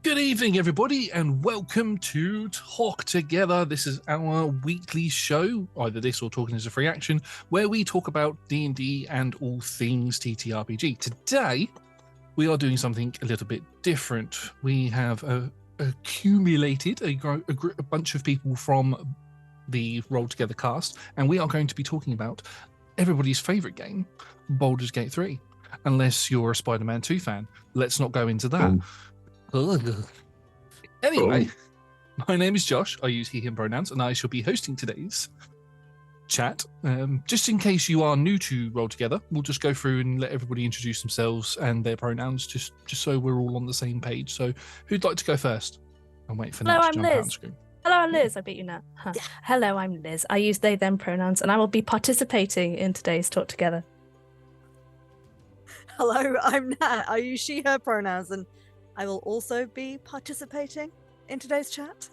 Good evening, everybody, and welcome to Talk Together. This is our weekly show, either this or Talking as a Free Action, where we talk about D&D and all things TTRPG. Today, we are doing something a little bit different. We have accumulated a bunch of people from the Roll Together cast, and we are going to be talking about everybody's favourite game, Baldurs Gate 3. Unless you're a Spider-Man 2 fan, let's not go into that. Anyway, my name is Josh. I use he, him pronouns, and I shall be hosting today's chat. Just in case you are new to Roll Together, we'll just go through and let everybody introduce themselves and their pronouns, just so we're all on the same page. So, who'd like to go first? And wait for Nat to jump out on screen. Hello, I'm Liz. I beat you, Nat. Huh. Yeah. Hello, I'm Liz. I use they, them pronouns, and I will be participating in today's Talk Together. Hello, I'm Nat. I use she, her pronouns, and I will also be participating in today's chat.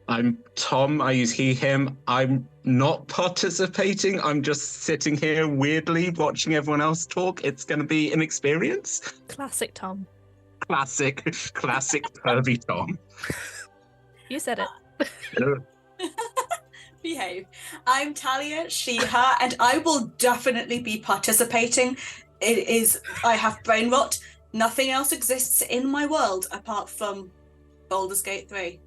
I'm Tom. I use he, him. I'm not participating. I'm just sitting here weirdly watching everyone else talk. It's going to be an experience. Classic Tom. Classic pervy Tom. You said it. Behave. I'm Talia, she, her, and I will definitely be participating. I have brain rot. Nothing else exists in my world apart from Baldurs Gate 3.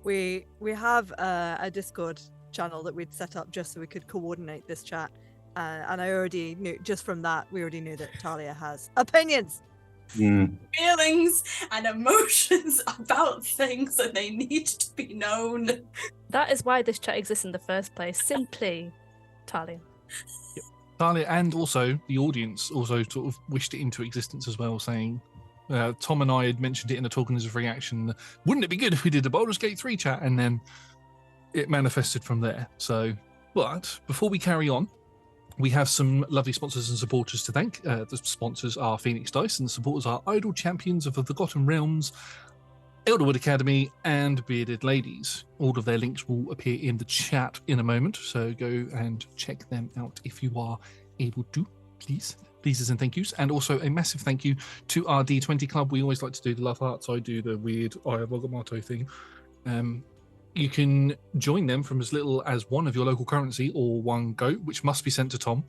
We have a Discord channel that we'd set up just so we could coordinate this chat. And I already knew, just from that, we already knew that Talia has opinions. Feelings and emotions about things, and they need to be known. That is why this chat exists in the first place. Simply Talia. Yep. Talia, and also the audience also sort of wished it into existence as well, saying Tom and I had mentioned it in the Talking as a Free Action. Wouldn't it be good if we did a Baldur's Gate 3 chat? And then it manifested from there. So, but before we carry on, we have some lovely sponsors and supporters to thank. The sponsors are Phoenix Dice, and the supporters are Idle Champions of the Forgotten Realms, Elderwood Academy, and Bearded Ladies. All of their links will appear in the chat in a moment, so go and check them out if you are able to, please. Pleases and thank yous. And also a massive thank you to our D20 club. We always like to do the love hearts. I do the weird Ayavogamato thing. You can join them from as little as one of your local currency or one goat, which must be sent to Tom.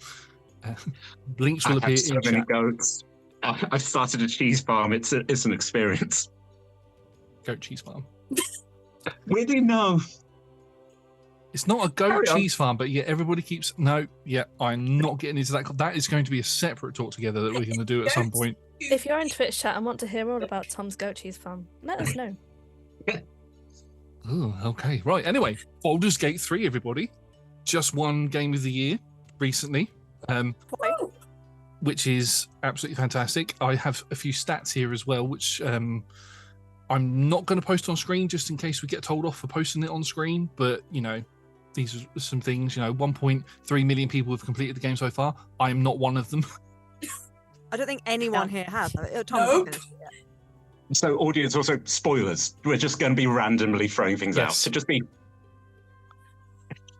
Links will appear in many chat. Goats. I've started a cheese farm. It's an experience. Goat cheese farm. Where do you know? It's not a goat cheese farm, but yeah, everybody keeps... No, yeah, I'm not getting into that. That is going to be a separate talk together that we're going to do at some point. If you're in Twitch chat and want to hear all about Tom's goat cheese farm, let us know. Oh, okay. Right. Anyway, Baldur's Gate 3, everybody. Just won Game of the Year recently, which is absolutely fantastic. I have a few stats here as well, which I'm not going to post on screen just in case we get told off for posting it on screen. But, you know, these are some things, 1.3 million people have completed the game so far. I am not one of them. I don't think anyone here has. Nope. So, audience, also spoilers. We're just going to be randomly throwing things out. So just be...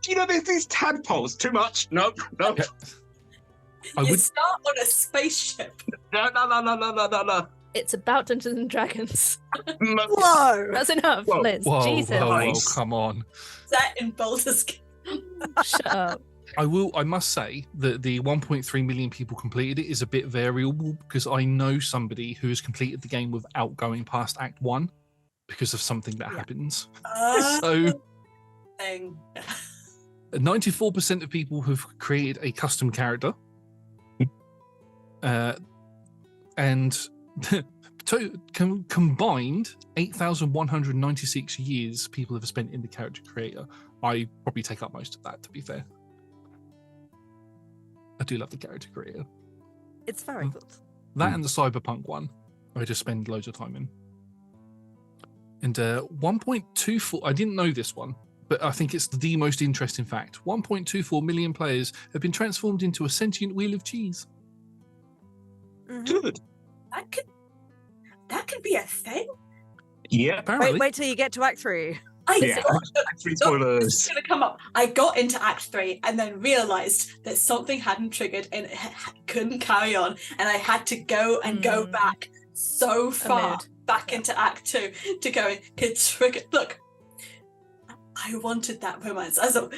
there's these tadpoles. Too much. Nope. You start on a spaceship. No. It's about Dungeons and Dragons. Whoa! That's enough, Whoa. Liz. Whoa, Jesus. whoa, come on. Set in Baldur's Gate. Shut up. I must say that the 1.3 million people completed it is a bit variable because I know somebody who has completed the game without going past Act 1 because of something that happens. So 94% of people have created a custom character. And combined 8,196 years people have spent in the character creator. I probably take up most of that, to be fair. I do love the character creator. It's very good. That and the cyberpunk one, I just spend loads of time in. And 1.24, I didn't know this one, but I think it's the most interesting fact. 1.24 million players have been transformed into a sentient wheel of cheese. Good. That could be a thing. Yeah. Apparently. Wait till you get to Act 3. Yeah, Act 3 spoilers. It's going to come up. I got into Act 3 and then realised that something hadn't triggered and it couldn't carry on. And I had to go and go back so far back into Act 2 to go and get triggered. Look, I wanted that romance. As an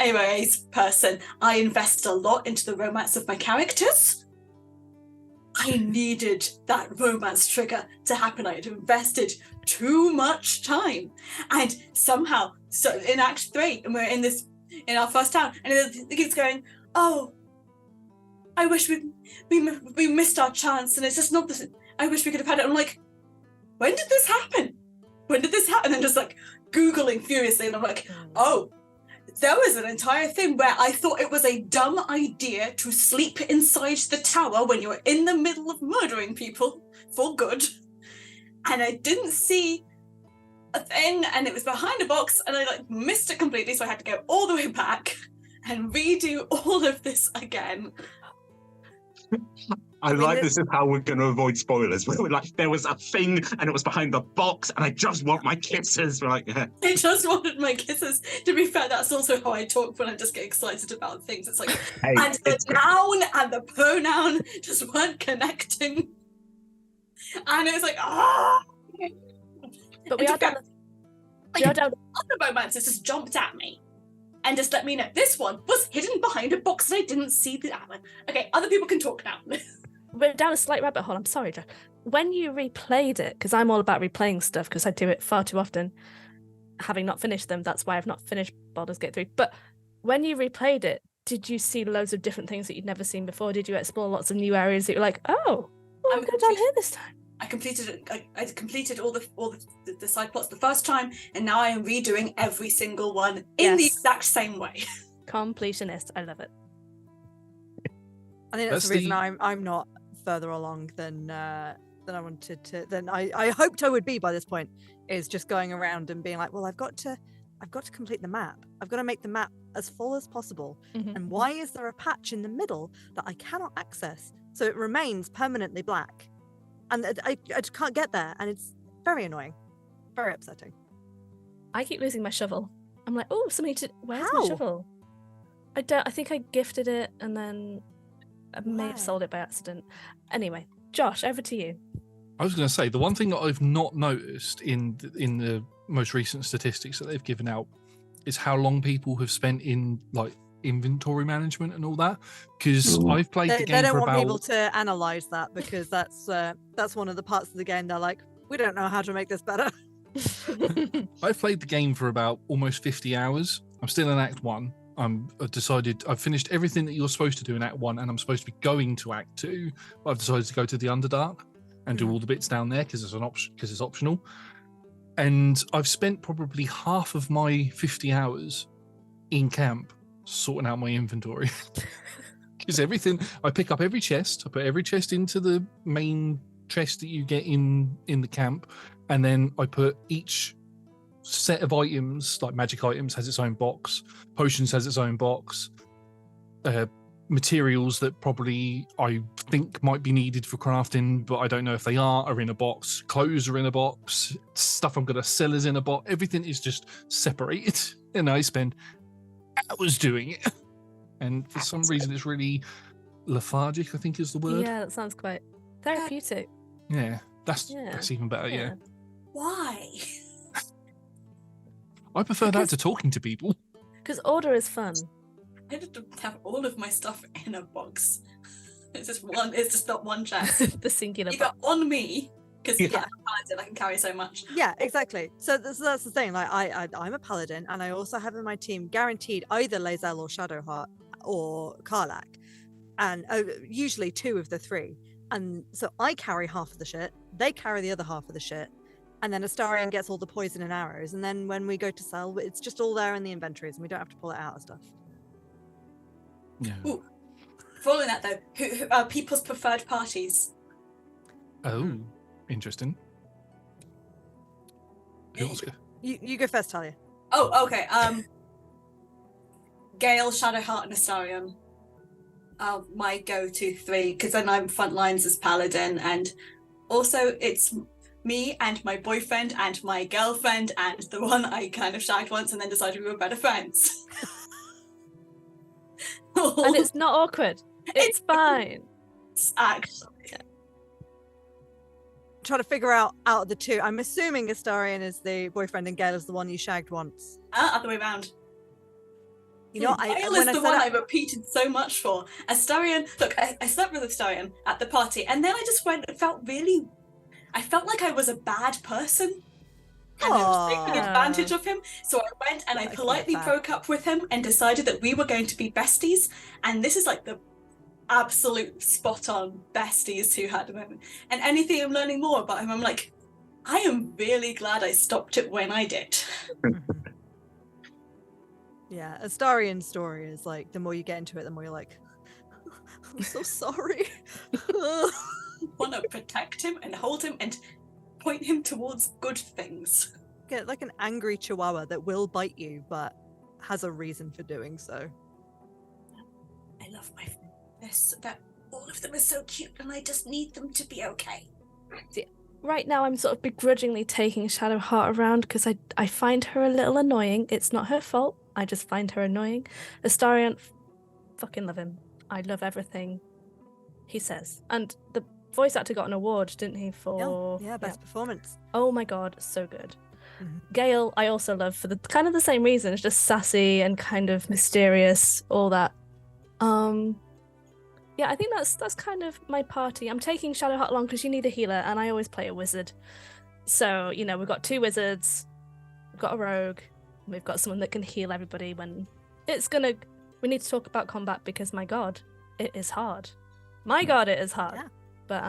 AOA's person, I invested a lot into the romance of my characters. I needed that romance trigger to happen. I had invested too much time. And somehow, so in Act 3, and we're in our first town, and it keeps going, oh, I wish we missed our chance, and it's just not this. I wish we could have had it. I'm like, when did this happen? When did this happen? And just like Googling furiously, and I'm like, oh, there was an entire thing where I thought it was a dumb idea to sleep inside the tower when you're in the middle of murdering people for good. And I didn't see a thing, and it was behind a box, and I like missed it completely, so I had to go all the way back and redo all of this again. I like this is how we're going to avoid spoilers. We're like, there was a thing and it was behind the box and I just want my kisses. We're like, yeah. I just wanted my kisses. To be fair, that's also how I talk when I just get excited about things. It's like, Hey, and the noun and the pronoun just weren't connecting. And it was like, ah! But we are down other romances just jumped at me and just let me know this one was hidden behind a box and I didn't see the other. Okay, other people can talk now. we're down a slight rabbit hole. I'm sorry, Jack. When you replayed it, because I'm all about replaying stuff because I do it far too often, having not finished them, that's why I've not finished Baldur's Gate 3. But when you replayed it, did you see loads of different things that you'd never seen before? Did you explore lots of new areas that you're like, oh, well, I'm going down here this time? I completed it. I completed all the side plots the first time, and now I am redoing every single one in the exact same way. Completionist, I love it. I think that's the reason I'm not further along than I wanted to. Than I hoped I would be by this point. Is just going around and being like, well, I've got to complete the map. I've got to make the map as full as possible. Mm-hmm. And why is there a patch in the middle that I cannot access? So it remains permanently black. And I just can't get there, and it's very annoying, very upsetting. I keep losing my shovel. I'm like, oh, somebody to. Where's How? my shovel? I think I gifted it, and then I may have sold it by accident. Anyway, Josh, over to you. I was going to say the one thing that I've not noticed in the most recent statistics that they've given out is how long people have spent in like inventory management and all that, because I've played the game they don't for want about people to analyze that, because that's one of the parts of the game they're like, we don't know how to make this better. I've played the game for about almost 50 hours. I'm still in Act 1. I've finished everything that you're supposed to do in Act 1, and I'm supposed to be going to Act 2, but I've decided to go to the Underdark and do all the bits down there because it's an option, because it's optional. And I've spent probably half of my 50 hours in camp sorting out my inventory. Because everything, I pick up every chest, I put every chest into the main chest that you get in the camp, and then I put each set of items, like magic items has its own box, potions has its own box, materials that probably I think might be needed for crafting, but I don't know if they are in a box, clothes are in a box, stuff I'm going to sell is in a box, everything is just separated, and I spend hours doing it. And for some reason it's really lethargic, I think is the word. Yeah, that sounds quite therapeutic. Yeah, that's even better, yeah. Why? I prefer that to talking to people. Because order is fun. I didn't have all of my stuff in a box. It's just not one chest. The singular Either box. on me, because Yeah. I'm a paladin, I can carry so much. Yeah, exactly. So that's the thing. Like I'm a paladin, and I also have in my team guaranteed either Lae'zel or Shadowheart or Karlach, and usually two of the three. And so I carry half of the shit, they carry the other half of the shit, and then Astarion gets all the poison and arrows. And then when we go to sell, it's just all there in the inventories, and we don't have to pull it out of stuff. Yeah. Ooh. Following that though, who are people's preferred parties? Oh, interesting. Who wants to- You go first, Talia. Oh, okay. Gale, Shadowheart, and Astarion are my go-to three, because then I'm front lines as paladin, and also it's me and my boyfriend and my girlfriend and the one I kind of shagged once and then decided we were better friends. And it's not awkward. It's fine. Actually. Trying to figure out of the two. I'm assuming Astarion is the boyfriend and Gale is the one you shagged once. Other way around. You know, Gale is the one I repeated so much for. Astarion, look, I slept with Astarion at the party, and then I just I felt like I was a bad person. And I was taking advantage of him. So I went and I politely broke up with him and decided that we were going to be besties. And this is like the absolute spot on besties who had a moment. And anything I'm learning more about him, I'm like, I am really glad I stopped it when I did. Yeah, Astarion's story is like, the more you get into it, the more you're like, I'm so sorry. I want to protect him and hold him and point him towards good things. Get like an angry chihuahua that will bite you, but has a reason for doing so. I love my friends. That all of them are so cute, and I just need them to be okay. Right now, I'm sort of begrudgingly taking Shadowheart around because I find her a little annoying. It's not her fault. I just find her annoying. Astarion, fucking love him. I love everything he says. And the voice actor got an award, didn't he? For Yeah, best performance. Oh my god, so good. Mhm. Gale, I also love for the kind of the same reason. It's just sassy and kind of mysterious, all that. Yeah, I think that's kind of my party. I'm taking Shadowheart along because you need a healer, and I always play a wizard. So, you know, we've got 2 wizards, we've got a rogue, and we've got someone that can heal everybody when we need to talk about combat because my god, it is hard. My god, it is hard. Yeah. But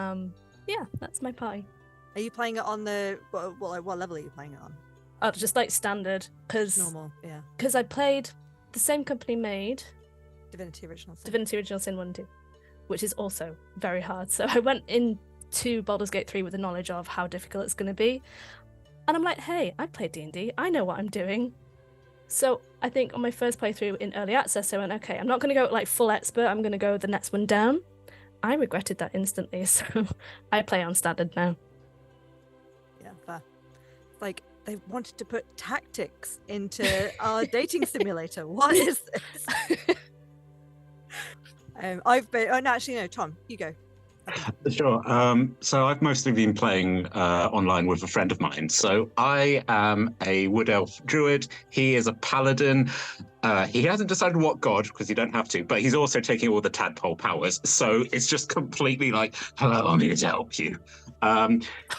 yeah, that's my party. Are you playing it on the what level are you playing it on? Oh, just like standard, because Normal, yeah. I played the same company made Divinity Original Sin. Divinity Original Sin 1 and 2, which is also very hard. So I went into Baldur's Gate 3 with the knowledge of how difficult it's going to be. And I'm like, hey, I played D&D. I know what I'm doing. So I think on my first playthrough in Early Access, I went, okay, I'm not going to go like full expert. I'm going to go the next one down. I regretted that instantly. So I play on standard now. Yeah, fair. It's like they wanted to put tactics into our dating simulator. What is this? I've been. Oh, no, actually, no. Tom, you go. Sure. So I've mostly been playing online with a friend of mine. So I am a wood elf druid. He is a paladin. He hasn't decided what god because you don't have to, but he's also taking all the tadpole powers. So it's just completely like, hello, I'm here to help you.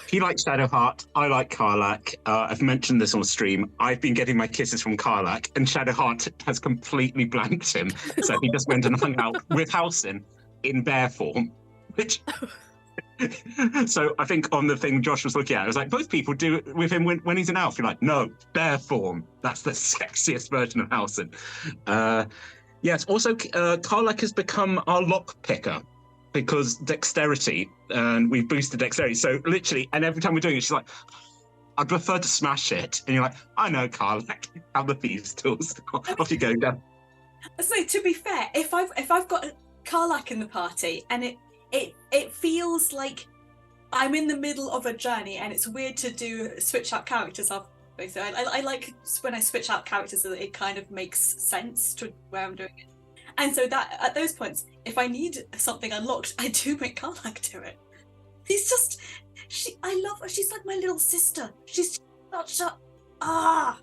He likes Shadowheart. I like Karlach. I've mentioned this on stream. I've been getting my kisses from Karlach, and Shadowheart has completely blanked him. So he just went and hung out with Halsin in bear form. Which, so I think on the thing Josh was looking at, it was like, both people do it with him when he's an elf. You're like, no, bear form. That's the sexiest version of Halsin. Yes, also, Karlach has become our lock picker because dexterity, and we've boosted dexterity. So literally, and every time we're doing it, she's like, I'd prefer to smash it. And you're like, I know, Karlach, have the thieves' tools. Off you go, Dan. So to be fair, if I've got Karlach in the party and it feels like I'm in the middle of a journey and it's weird to switch out characters up. So I like when I switch out characters so that it kind of makes sense to where I'm doing it. And so that at those points, if I need something unlocked, I do make Karlach do it. I love her. She's like my little sister. She's such I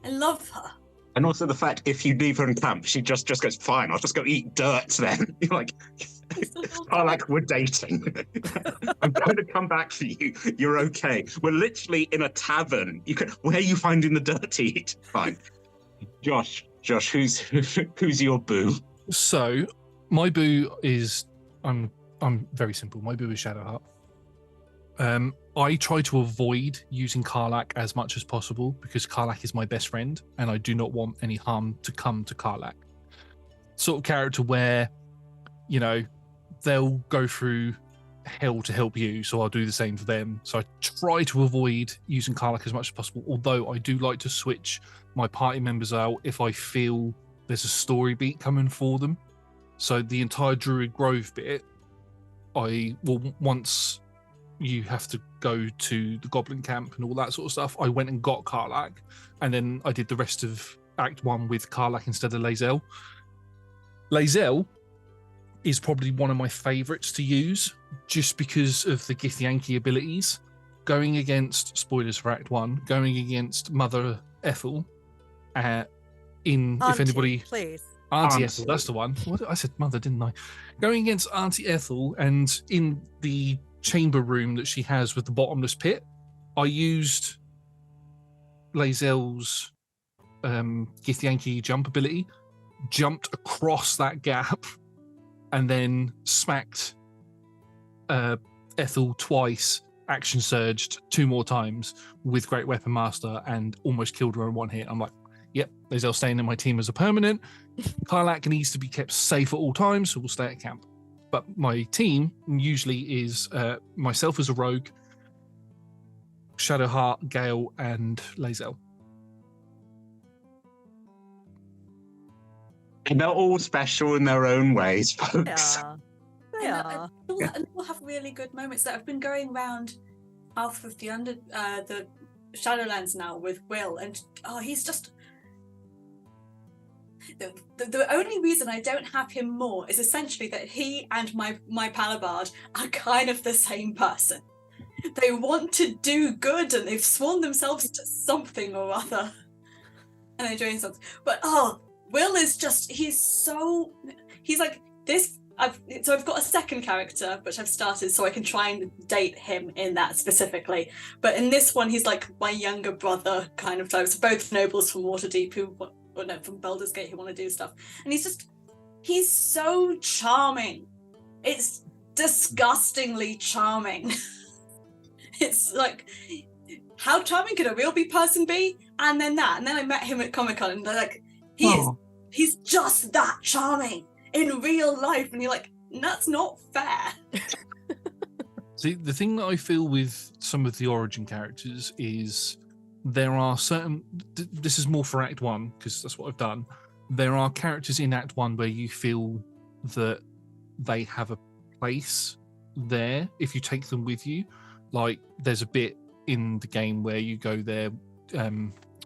love her. And also the fact if you leave her in camp, she just goes, fine, I'll just go eat dirt then. You're like, Karlach, we're dating. I'm going to come back for you. You're okay. We're literally in a tavern. Where are you finding the dirt to eat? Fine. Josh, who's your boo? So my boo is I'm very simple. My boo is Shadowheart. I try to avoid using Karlach as much as possible because Karlach is my best friend and I do not want any harm to come to Karlach. Sort of character where, you know, they'll go through hell to help you, so I'll do the same for them. So I try to avoid using Karlach as much as possible, although I do like to switch my party members out if I feel there's a story beat coming for them. So the entire Druid Grove bit, I will once you have to go to the Goblin camp and all that sort of stuff, I went and got Karlak, and then I did the rest of Act 1 with Karlak instead of Lae'zel. Lae'zel is probably one of my favourites to use, just because of the Githyanki abilities. Going against, spoilers for Act 1, going against Mother Ethel, if anybody... please. Auntie Ethel, that's the one. I said mother, didn't I? Going against Auntie Ethel, and in the chamber room that she has with the bottomless pit, I used Lae'zel's Githyanki jump ability, jumped across that gap, and then smacked Ethel twice, action surged 2 more times with Great Weapon Master, and almost killed her in 1 hit. I'm like, yep, Lae'zel staying in my team as a permanent. Karlak needs to be kept safe at all times, so we'll stay at camp. But my team usually is myself as a rogue, Shadowheart, Gale, and Lae'zel. And they're all special in their own ways, folks. Yeah. They And are. we'll have really good moments that have been going around half of the Shadowlands now with Will, and he's just the only reason I don't have him more is essentially that he and my Palabard are kind of the same person. They want to do good, and they've sworn themselves to something or other, and they're doing something. But Will is just, he's like this. I've got a second character which I've started so I can try and date him in that specifically. But in this one, he's like my younger brother kind of type. So both nobles from Waterdeep from Baldurs Gate who want to do stuff. And he's so charming. It's disgustingly charming. It's like, how charming could a real person be? And then I met him at Comic-Con, and they're like, he's just that charming in real life, and you're like, that's not fair. See, the thing that I feel with some of the origin characters is there are certain... This is more for Act 1, because that's what I've done. There are characters in Act 1 where you feel that they have a place there if you take them with you. Like, there's a bit in the game where you go there,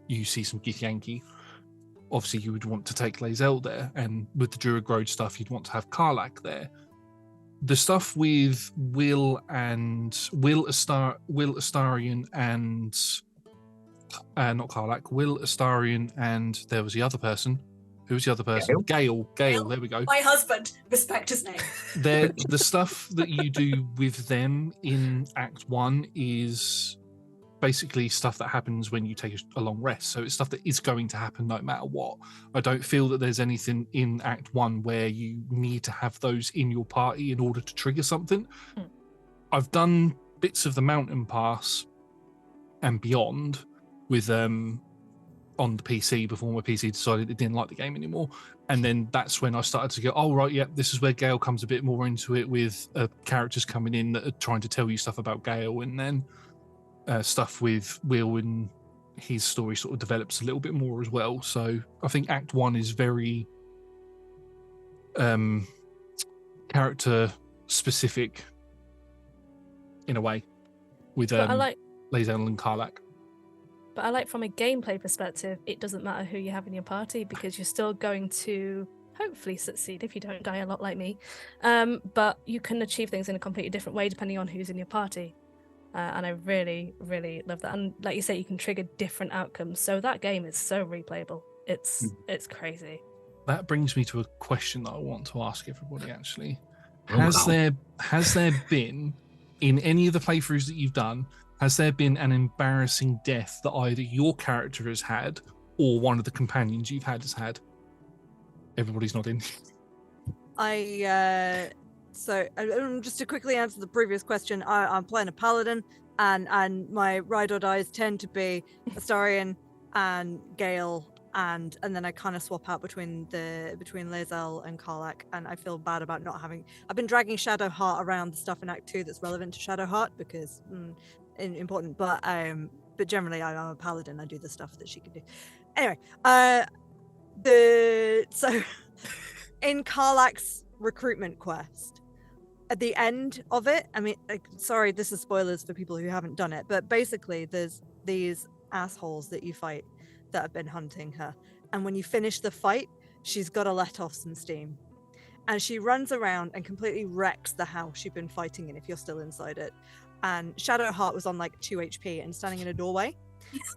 you see some Githyanki. Obviously, you would want to take Lae'zel there, and with the Druid Road stuff, you'd want to have Karlak there. The stuff with Will Astarion and not Karlak, Will Astarion, and there was the other person. Who was the other person? Gale. There we go. My husband. Respect his name. The stuff that you do with them in Act 1 is basically stuff that happens when you take a long rest. So it's stuff that is going to happen no matter what. I don't feel that there's anything in Act 1 where you need to have those in your party in order to trigger something. I've done bits of the Mountain Pass and beyond with on the PC before my PC decided it didn't like the game anymore. And then that's when I started to go, oh, right, yeah, this is where Gale comes a bit more into it, with characters coming in that are trying to tell you stuff about Gale, and then stuff with Will and his story sort of develops a little bit more as well. So I think Act 1 is very character specific in a way with Lae'zel and Karlak. But I like, from a gameplay perspective, it doesn't matter who you have in your party, because you're still going to hopefully succeed if you don't die a lot like me. But you can achieve things in a completely different way depending on who's in your party. And I really, really love that. And like you say, you can trigger different outcomes. So that game is so replayable. It's crazy. That brings me to a question that I want to ask everybody, actually. Has there been, in any of the playthroughs that you've done, has there been an embarrassing death that either your character has had or one of the companions you've had has had? Everybody's nodding. So just to quickly answer the previous question, I'm playing a paladin, and my ride or dies tend to be Astarion and Gale, and then I kind of swap out between Lae'zel and Karlak, and I feel bad about not having. I've been dragging Shadowheart around the stuff in Act 2 that's relevant to Shadowheart because important, but generally I'm a paladin. I do the stuff that she can do. Anyway, so in Karlak's recruitment quest, at the end of it, I mean, sorry, this is spoilers for people who haven't done it, but basically there's these assholes that you fight that have been hunting her. And when you finish the fight, she's got to let off some steam. And she runs around and completely wrecks the house you've been fighting in if you're still inside it. And Shadowheart was on like 2 HP and standing in a doorway.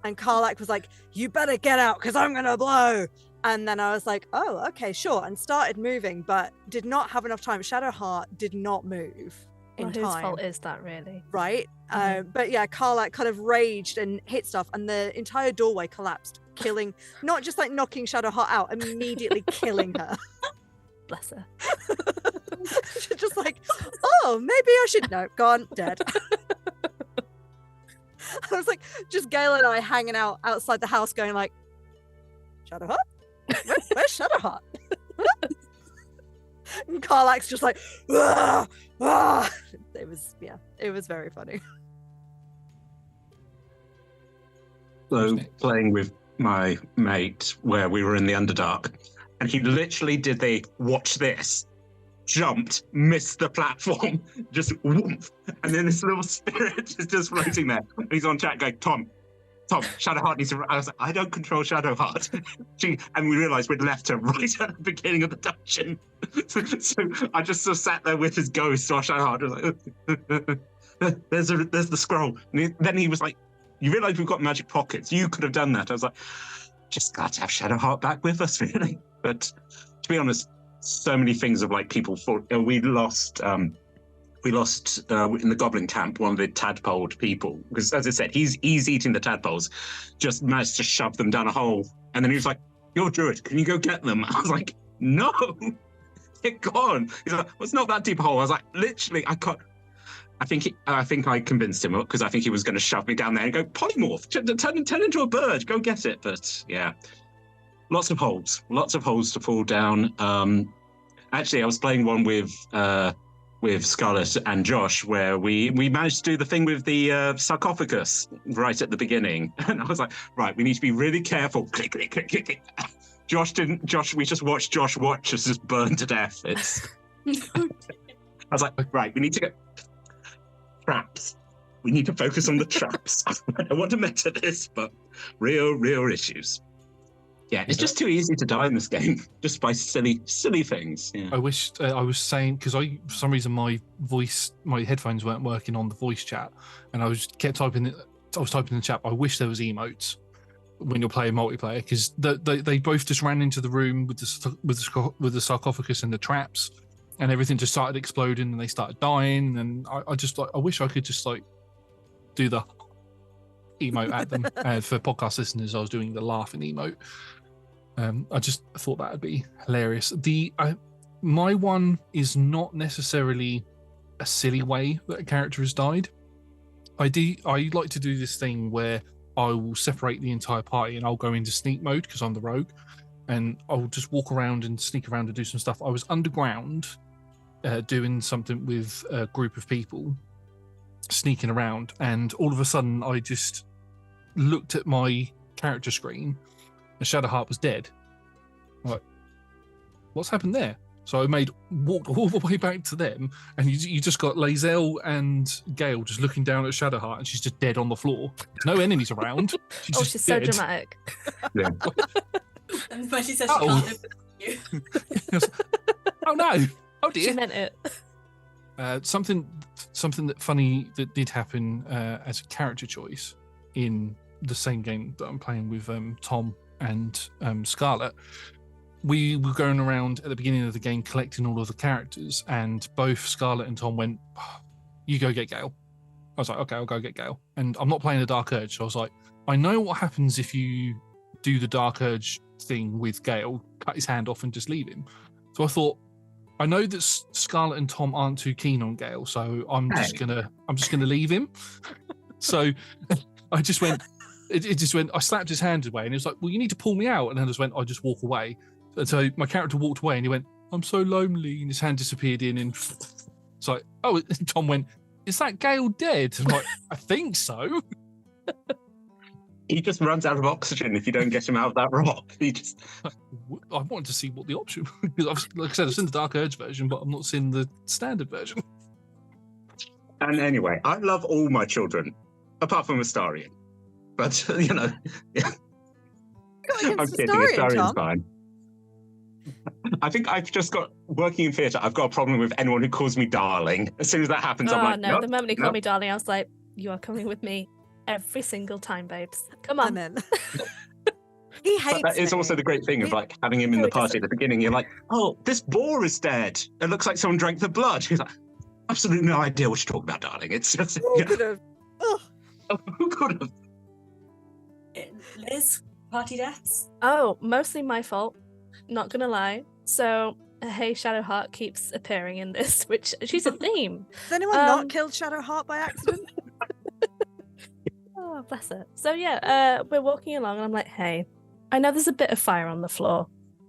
And Karlak was like, you better get out because I'm going to blow. And then I was like, oh, okay, sure. And started moving, but did not have enough time. Shadowheart did not move in Well, time. whose fault is that, really? Right? But yeah, Karlak kind of raged and hit stuff. And the entire doorway collapsed, killing, not just like knocking Shadowheart out, immediately killing her. Bless her. She's just like, oh, maybe I should. No, gone, dead. I was like, just Gale and I hanging out outside the house going like, Shadowheart? Where's Shadowheart? And Karlak's just like, ah, ah. It was very funny. So playing with my mate where we were in the Underdark, and he literally did the watch this, jumped, missed the platform, just whoomp, and then this little spirit is just floating there. And he's on chat going, Tom, Shadowheart needs to. I was like, I don't control Shadowheart. And we realised we'd left her right at the beginning of the dungeon. So I just sort of sat there with his ghost or Shadowheart. Was like, there's the scroll. And then he was like, you realise we've got magic pockets. You could have done that. I was like, just got to have Shadowheart back with us, really. But to be honest, so many things of like people thought we lost in the goblin camp one of the tadpoled people, because as I said, he's eating the tadpoles, just managed to shove them down a hole, and then he was like, you're a druid, can you go get them? I was like, no, they're gone. He's like, well, it's not that deep a hole. I was like, literally, I can't. I think I convinced him because I think he was going to shove me down there and go, polymorph, turn into a bird, go get it. But yeah, lots of holes to fall down. Actually, I was playing one with Scarlett and Josh where we managed to do the thing with the sarcophagus right at the beginning. And I was like, right, we need to be really careful. Click, click, click, click, click. We just watched Josh watch us just burn to death. I was like, right, we need to get traps. We need to focus on the traps. I don't want to meta this, but real issues. Yeah, it's just too easy to die in this game, just by silly things. Yeah. I wish I was saying, because for some reason my headphones weren't working on the voice chat, and I was typing in the chat. I wish there was emotes when you're playing multiplayer, because they both just ran into the room with the sarcophagus and the traps, and everything just started exploding, and they started dying. And I wish I could just like do the emote at them. For podcast listeners, I was doing the laughing emote. I just thought that would be hilarious. My one is not necessarily a silly way that a character has died. I like to do this thing where I will separate the entire party and I'll go into sneak mode because I'm the rogue, and I'll just walk around and sneak around and do some stuff. I was underground doing something with a group of people, sneaking around, and all of a sudden I just looked at my character screen and Shadowheart was dead. I'm like, what's happened there? So I walked all the way back to them, and you just got Lae'zel and Gale just looking down at Shadowheart, and she's just dead on the floor. There's no enemies around. She's so dramatic. Yeah. And when she says she can't live with you. Oh no! Oh dear! She meant it. Something that funny that did happen as a character choice in the same game that I'm playing with Tom and Scarlett. We were going around at the beginning of the game collecting all of the characters, and both Scarlett and Tom went, you go get Gale. I was like, okay, I'll go get Gale. And I'm not playing the Dark Urge, so I was like, I know what happens if you do the Dark Urge thing with Gale, cut his hand off and just leave him. So I thought, I know that Scarlett and Tom aren't too keen on Gale, so I'm just gonna leave him. So I just went, I slapped his hand away, and he was like, well, you need to pull me out. And then I just walk away. And so my character walked away, and he went, I'm so lonely. And his hand disappeared in, and it's like, oh, and Tom went, is that Gale dead? I'm like, I think so. He just runs out of oxygen if you don't get him out of that rock. I wanted to see what the option was. Like I said, I've seen the Dark Urge version, but I'm not seeing the standard version. And anyway, I love all my children, apart from Astarion. But, you know, I'm kidding. Astarion's fine. I think I've just got, working in theatre, I've got a problem with anyone who calls me darling. As soon as that happens, I'm like, no, nope, the moment he called nope. me darling, I was like, you are coming with me every single time, babes. Come on. And then he hates But that is me. also the great thing of He- like having him in the Very party at the beginning. You're like, oh, this boar is dead. It looks like someone drank the blood. He's like, absolutely no idea what you're talking about, darling. It's just, Who could have? Oh, who could have? Liz, party deaths. Oh, mostly my fault. Not gonna lie. So, hey, Shadowheart keeps appearing in this, which she's a theme. has anyone not killed Shadowheart by accident? Oh, bless her. So yeah, we're walking along, and I'm like, hey, I know there's a bit of fire on the floor.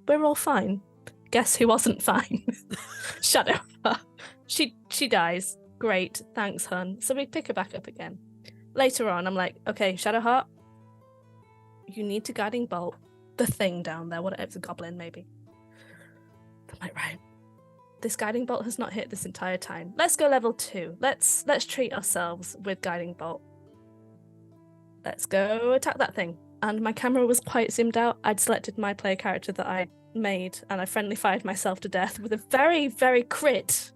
We're all fine. Guess who wasn't fine? Shadowheart. She dies. Great, thanks, hun. So we pick her back up again. Later on, I'm like, okay, Shadowheart, you need to guiding bolt the thing down there. Whatever, it's a goblin, maybe. I'm like, right. This guiding bolt has not hit this entire time. Let's go level 2. Let's treat ourselves with guiding bolt. Let's go attack that thing. And my camera was quite zoomed out. I'd selected my player character that I made, and I friendly fired myself to death with a very, very crit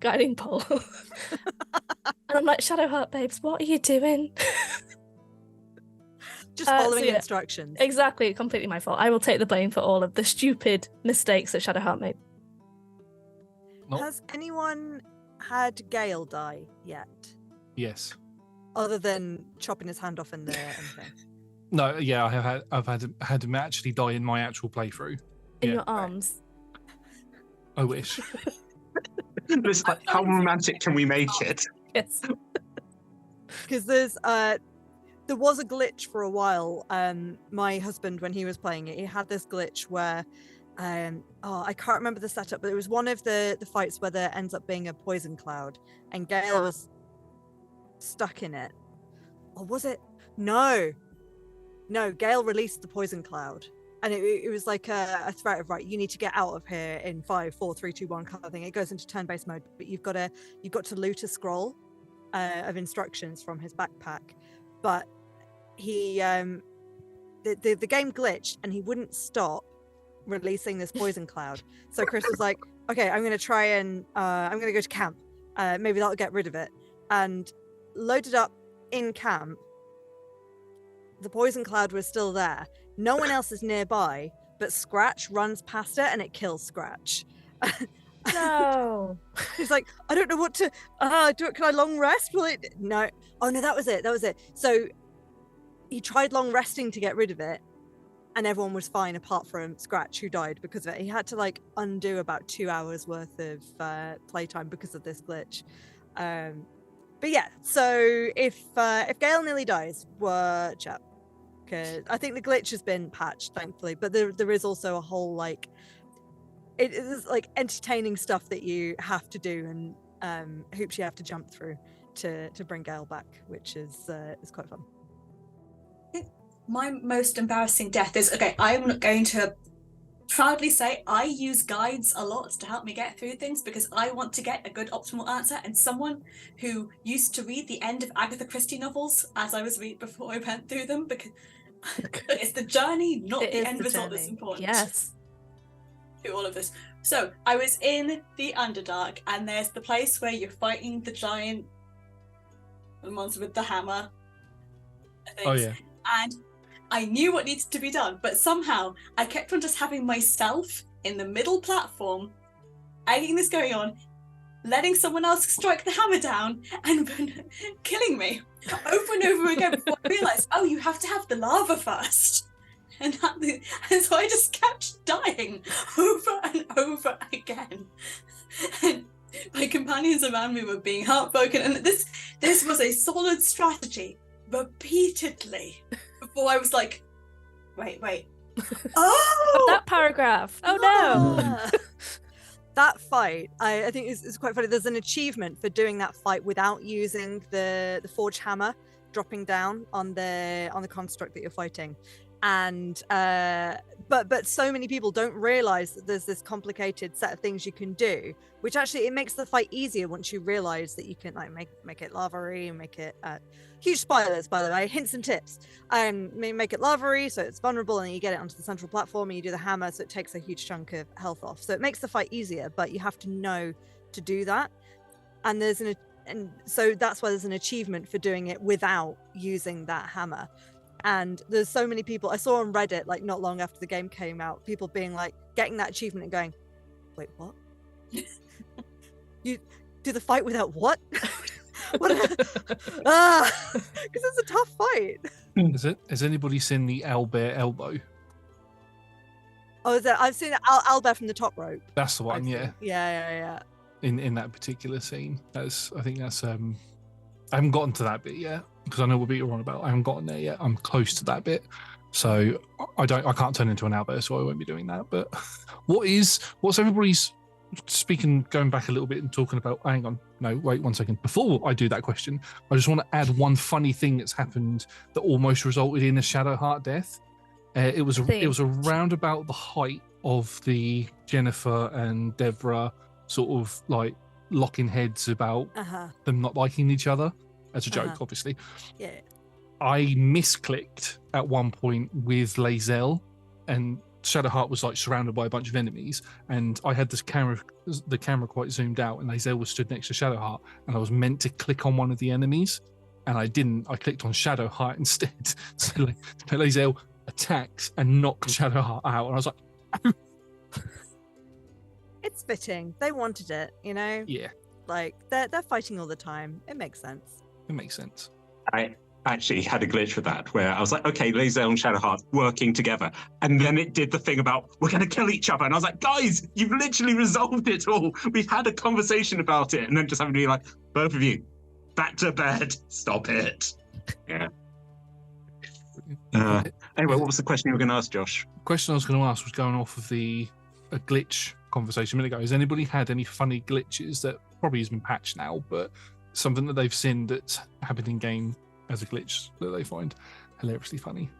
guiding bolt. And I'm like, Shadowheart, babes, what are you doing? Just following yeah. instructions. Exactly, completely my fault. I will take the blame for all of the stupid mistakes that Shadowheart made. Nope. Has anyone had Gale die yet? Yes. Other than chopping his hand off in the thing? No, yeah, I've had him actually die in my actual playthrough. In Yeah. your arms. I wish. It's like, how romantic can we make it? Yes. Because there was a glitch for a while. My husband, when he was playing it, he had this glitch where I can't remember the setup, but it was one of the fights where there ends up being a poison cloud and Gale was stuck in it. Or was it? No, Gale released the poison cloud. And it was like a threat of, right, you need to get out of here in 5, 4, 3, 2, 1 kind of thing. It goes into turn-based mode, but you've got to loot a scroll of instructions from his backpack. But he the game glitched and he wouldn't stop releasing this poison cloud. So Chris was like, okay, I'm going to try and I'm going to go to camp. Maybe that'll get rid of it. And loaded up in camp. The poison cloud was still there. No one else is nearby, but Scratch runs past it and it kills Scratch. No. He's like, I don't know what to can I long rest? Will it? No. Oh no, that was it. So he tried long resting to get rid of it, and everyone was fine apart from Scratch, who died because of it. He had to like undo about 2 hours worth of playtime because of this glitch. But yeah, so if Gale nearly dies, watch out. Because I think the glitch has been patched, thankfully, but there is also a whole like it is like entertaining stuff that you have to do and hoops you have to jump through to bring Gale back, which is quite fun. My most embarrassing death is, okay, I'm going to proudly say I use guides a lot to help me get through things because I want to get a good optimal answer, and someone who used to read the end of Agatha Christie novels as I was reading before I went through them, because it's the journey, not It the is end the result that's journey. important. Yes. To all of this. So I was in the Underdark, and there's the place where you're fighting the giant monster with the hammer. Oh yeah. And I knew what needed to be done, but somehow I kept on just having myself in the middle platform, egging this going on, letting someone else strike the hammer down and killing me over and over again before I realised, oh, you have to have the lava first. And so I just kept dying over and over again. And my companions around me were being heartbroken, and this was a solid strategy repeatedly before I was like, wait. Oh! That paragraph. Oh no. That fight, I think is quite funny. There's an achievement for doing that fight without using the forge hammer dropping down on the construct that you're fighting. and but so many people don't realize that there's this complicated set of things you can do, which actually it makes the fight easier once you realize that you can like make it lava-y, make it huge spoilers by the way, hints and tips, make it lava-y so it's vulnerable, and then you get it onto the central platform and you do the hammer so it takes a huge chunk of health off, so it makes the fight easier, but you have to know to do that. And so that's why there's an achievement for doing it without using that hammer. And there's so many people I saw on Reddit, like not long after the game came out, people being like getting that achievement and going, wait, what? You do the fight without what? What? Because it's a tough fight. Has anybody seen the owlbear elbow? Oh, is that? I've seen Albert from the top rope. That's the one, yeah. Yeah. In that particular scene, I think that's I haven't gotten to that bit yet because I know what bit you're on about. I haven't gotten there yet. I'm close to that bit, so I can't turn into an owlbear, so I won't be doing that. But what's everybody's speaking? Going back a little bit and talking about. Hang on, no, wait 1 second. Before I do that question, I just want to add one funny thing that's happened that almost resulted in a Shadowheart death. It was around about the height of the Jennifer and Deborah sort of like locking heads about them not liking each other as a joke, obviously. Yeah. I misclicked at one point with Lae'zel, and Shadowheart was like surrounded by a bunch of enemies, and I had the camera quite zoomed out, and Lae'zel was stood next to Shadowheart, and I was meant to click on one of the enemies, and I didn't. I clicked on Shadowheart instead. So Lae'zel attacks and knocked Shadowheart out, and I was like, oh. It's fitting. They wanted it, you know? Yeah. Like, they're fighting all the time. It makes sense. It makes sense. I actually had a glitch with that where I was like, okay, Lae'zel and Shadowheart working together. And then it did the thing about, we're going to kill each other. And I was like, guys, you've literally resolved it all. We've had a conversation about it. And then just having to be like, both of you, back to bed. Stop it. Yeah. Anyway, what was the question you were going to ask, Josh? The question I was going to ask was going off of a glitch conversation a minute ago. Has anybody had any funny glitches that probably has been patched now, but something that they've seen that's happened in game as a glitch that they find hilariously funny?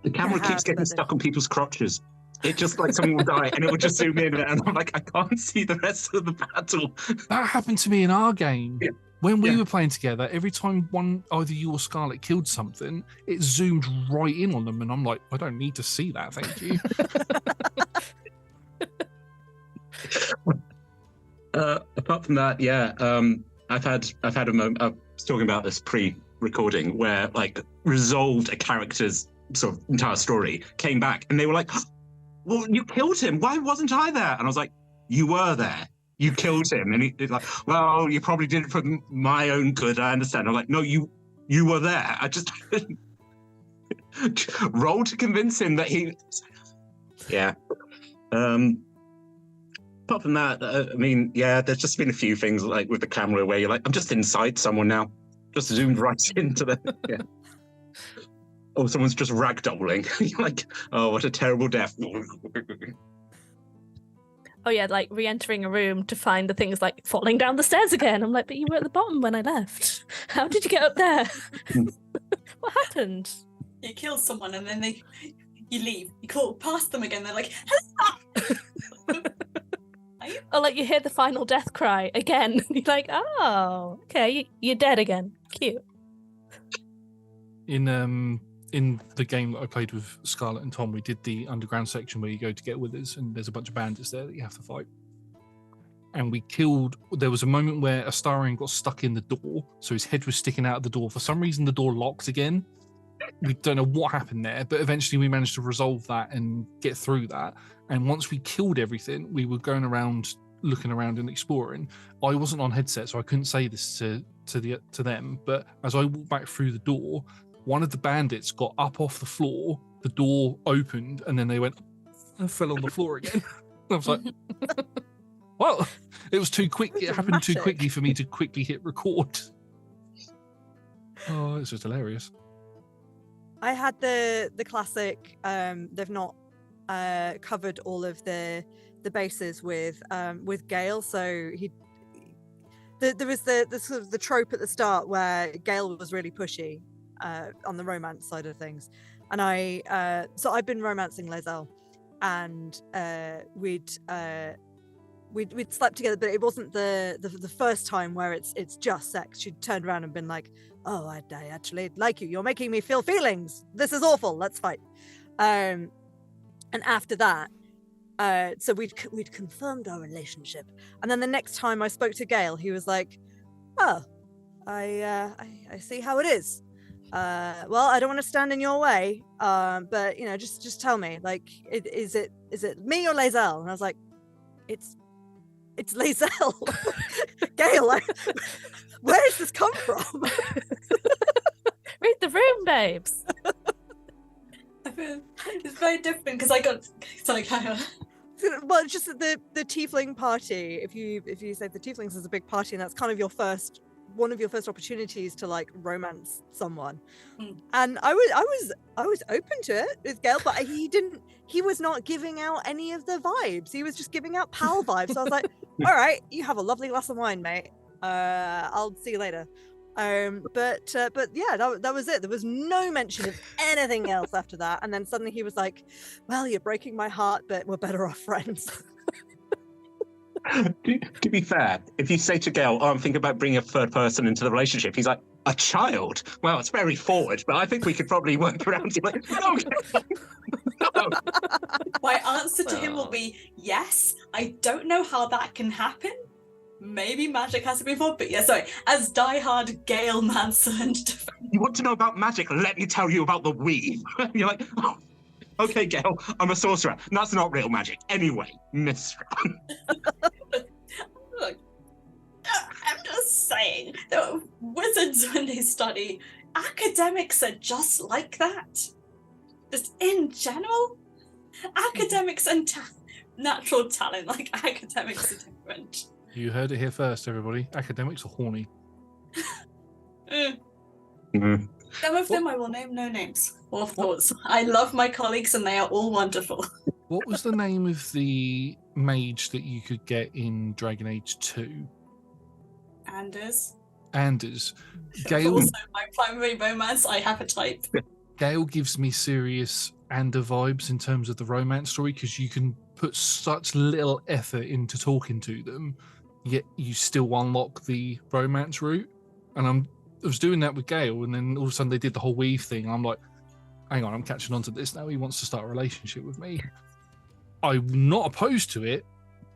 The camera keeps getting stuck on people's crotches. It just like someone will die and it will just zoom in and I'm like, I can't see the rest of the battle. That happened to me in our game. Yeah. When we were playing together, every time either you or Scarlett killed something, it zoomed right in on them, and I'm like, I don't need to see that, thank you. Apart from that, I've had a moment. I was talking about this pre-recording where like resolved a character's sort of entire story, came back, and they were like, "Well, you killed him. Why wasn't I there?" And I was like, "You were there. You killed him." And he's like, "Well, you probably did it for my own good. I understand." I'm like, "No, you were there. I just roll to convince him that he." Yeah. Apart from that, I mean, there's just been a few things like with the camera where you're like, I'm just inside someone now, just zoomed right into them. Yeah. Or someone's just ragdolling. You're like, oh, what a terrible death. Oh yeah, like re-entering a room to find the things like falling down the stairs again. I'm like, but you were at the bottom when I left. How did you get up there? What happened? You kill someone and then you leave. You call past them again. They're like, hello. Or like you hear the final death cry again. You're like, oh, okay, you're dead again. Cute. In the game that I played with Scarlett and Tom, we did the underground section where you go to get withers, and there's a bunch of bandits there that you have to fight. And there was a moment where Astarion got stuck in the door, so his head was sticking out of the door. For some reason, the door locked again. We don't know what happened there, but eventually we managed to resolve that and get through that. And once we killed everything, we were going around, looking around and exploring. I wasn't on headset, so I couldn't say this to them. But as I walked back through the door, one of the bandits got up off the floor, the door opened, and then they went and fell on the floor again. I was like, well, it was too quick. It happened too quickly for me to quickly hit record. Oh, it's just hilarious. I had the classic. They've not covered all of the bases with Gale, so there was the sort of the trope at the start where Gale was really pushy, on the romance side of things, and I've been romancing Lae'zel, and we'd slept together, but it wasn't the first time where it's just sex. She'd turned around and been like, "Oh, I actually like you. You're making me feel feelings. This is awful. Let's fight." And after that, so we'd confirmed our relationship, and then the next time I spoke to Gale, he was like, "Oh, I see how it is. Well, I don't want to stand in your way, but just tell me, like, is it me or Lae'zel?" And I was like, It's Lae'zel. Gale, where does this come from? Read the room, babes. I feel it's very different because I got sorry, carry on. Well, it's just that the tiefling party, if you say the tieflings is a big party, and that's kind of one of your first opportunities to like romance someone. And I was open to it with Gale, but he was not giving out any of the vibes. He was just giving out pal vibes. So I was like, all right, you have a lovely glass of wine, mate. I'll see you later. But yeah, that was it. There was no mention of anything else after that. And then suddenly he was like, well, you're breaking my heart, but we're better off friends. To be fair, if you say to Gale, "Oh, I'm thinking about bringing a third person into the relationship," he's like, "A child? Well, it's very forward, but I think we could probably work around it." Like, no. My answer to him will be yes. I don't know how that can happen. Maybe magic has to be involved, but yeah, sorry. As diehard Gale manservant, You want to know about magic? Let me tell you about the weave. You're like, oh, okay, Gale, I'm a sorcerer. That's not real magic. Anyway, Mister. Look, I'm just saying, the wizards, when they study, academics are just like that. Just in general, academics and natural talent, like academics are different. You heard it here first, everybody. Academics are horny. Some of them I will name no names or thoughts. I love my colleagues and they are all wonderful. What was the name of the mage that you could get in Dragon Age 2? Anders. Gale, Also, my primary romance, I have a type. Gale gives me serious Ander vibes in terms of the romance story, because you can put such little effort into talking to them, yet you still unlock the romance route. And I was doing that with Gale, and then all of a sudden they did the whole weave thing. I'm like, hang on, I'm catching on to this now. He wants to start a relationship with me. I'm not opposed to it,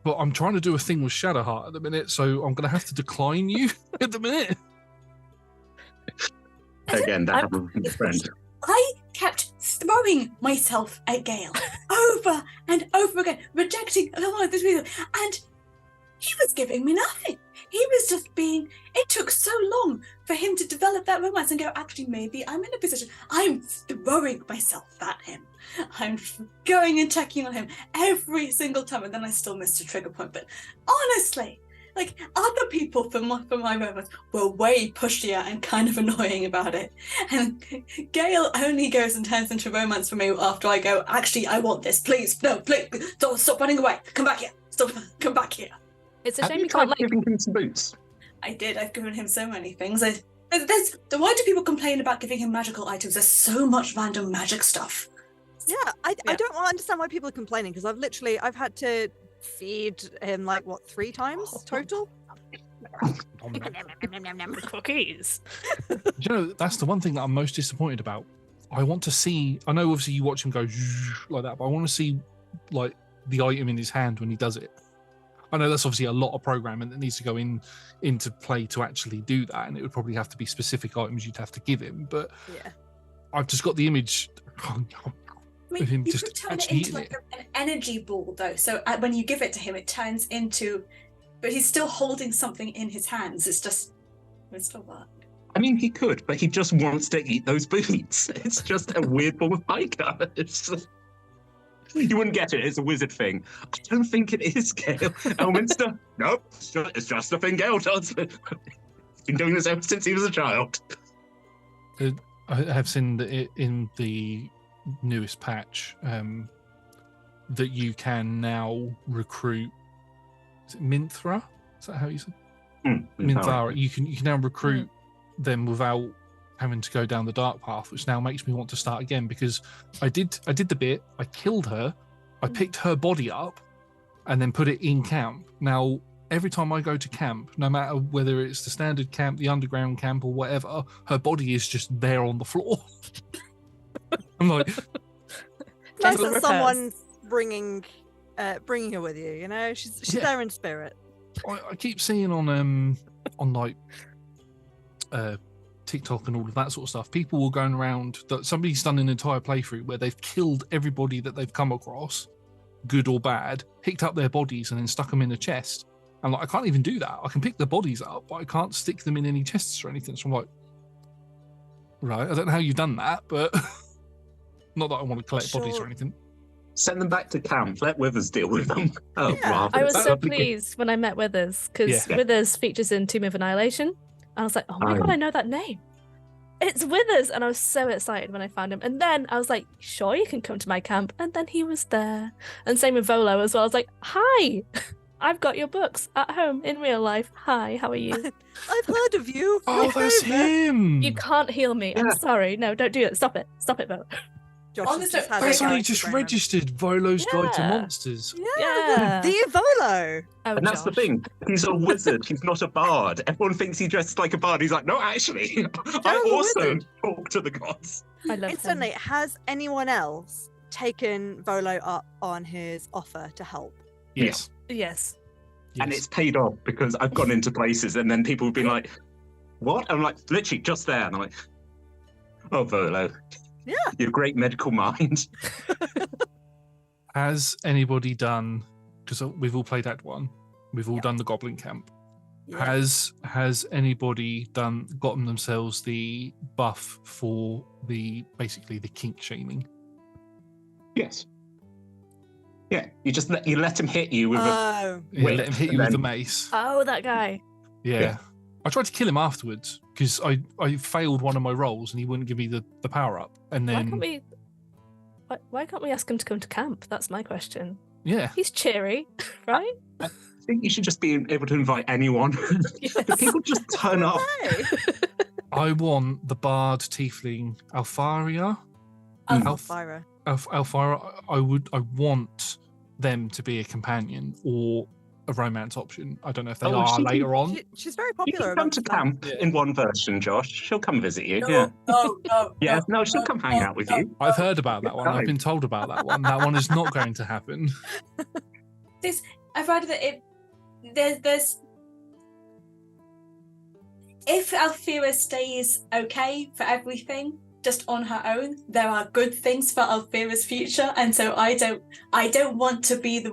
but I'm trying to do a thing with Shadowheart at the minute, so I'm going to have to decline you at the minute. Again, that happened with a friend. I kept throwing myself at Gale over and over again, rejecting this video, and he was giving me nothing. He was just being. It took so long for him to develop that romance and go, actually, maybe I'm in a position. I'm throwing myself at him. I'm going and checking on him every single time, and then I still missed a trigger point. But honestly, like, other people from my romance were way pushier and kind of annoying about it. And Gale only goes and turns into romance for me after I go, actually, I want this. Please, no, please, stop running away. Come back here. Come back here. It's a Have shame you you can't tried giving him some boots? I did. I've given him so many things. Why do people complain about giving him magical items? There's so much random magic stuff. Yeah, I don't understand why people are complaining, because I've had to feed him like 3 times total. Cookies. You know, that's the one thing that I'm most disappointed about. I want to see. I know, obviously, you watch him go like that, but I want to see like the item in his hand when he does it. I know that's obviously a lot of programming that needs to go into play to actually do that, and it would probably have to be specific items you'd have to give him. But yeah, I've just got the image. I mean, of him you just could turn it actually into eating like an energy ball, though. So when you give it to him, it turns into. But he's still holding something in his hands. It's still work. I mean, he could, but he just wants to eat those boots. It's just a weird form of hiker. You wouldn't get it. It's a wizard thing. I don't think it is, Gale. Elminster? Nope. It's just a thing Gale does. He's been doing this ever since he was a child. I have seen that in the newest patch that you can now recruit. Is it Minthra? Is that how you say? Minthara. You can now recruit them without having to go down the dark path, which now makes me want to start again because I did the bit, I killed her, I picked her body up, and then put it in camp. Now, every time I go to camp, no matter whether it's the standard camp, the underground camp, or whatever, her body is just there on the floor. I'm like, Nice Vessel that repairs. someone's bringing her with you. You know, she's Yeah. there in spirit. I keep seeing on like TikTok and all of that sort of stuff, people will going around that somebody's done an entire playthrough where they've killed everybody that they've come across, good or bad, picked up their bodies and then stuck them in a chest. And like, I can't even do that. I can pick the bodies up, but I can't stick them in any chests or anything. So I'm like, right, I don't know how you've done that, but not that I want to collect bodies or Sure. anything. Send them back to camp. Let Withers deal with them. Oh, Yeah. marvelous. I was That so would be good. pleased when I met Withers because Yeah. Withers features in Tomb of Annihilation. And I was like, oh my Oh. god, I know that name. It's Withers. And I was so excited when I found him. And then I was like, sure, you can come to my camp. And then he was there. And same with Volo as well. I was like, hi, I've got your books at home in real life. Hi, how are you? I've heard of you. Oh, Your that's favourite. him. You can't heal me. I'm Yeah. sorry. No, don't do it. Stop it. Stop it, Volo. Josh On has the just had note- a That's go only to just Graham. registered Volo's Guide to Yeah. Monsters. Yeah, Yeah. the Evolo. Oh, And that's the Josh. thing. He's a wizard. He's not a bard. Everyone thinks he dresses like a bard. He's like, no, actually, I I'm a also wizard. talk to the gods. I love Instantly, him. has anyone else taken Volo up on his offer to help? Yes. Yes. And Yes. it's paid off because I've gone into places and then people have been like, what? I'm like, literally just there. And I'm like, oh, Volo. Yeah. Your great medical mind. Has anybody done? Because we've all played Act 1. We've all Yeah. done the Goblin Camp. Yeah. Has anybody gotten themselves the buff for basically the kink shaming? Yes. Yeah, you let him hit you with a. Oh, Yeah, Whip, let him hit you and with the then- mace. Oh, that guy. Yeah. Yeah. I tried to kill him afterwards because I failed one of my rolls and he wouldn't give me the power up. And Why then can't we? Why can't we ask him to come to camp? That's my question. yeah, He's cheery, right? I think you should just be able to invite anyone. Yes. People just turn up. hey. I want the bard tiefling Alfaria. Alfira. Alfira. I want them to be a companion or a romance option. I don't know if they Oh, are she can- later on. She's very You popular. can come to amongst camp Yeah. in one version, Josh. She'll come visit you. No, Yeah. no, Yeah, no, she'll come hang out with you. I've heard about that one. I've Fine. been told about that one. That one is not going to happen. I've read that there's if Alfira stays okay for everything just on her own, there are good things for Alfira's future, and so I don't want to be the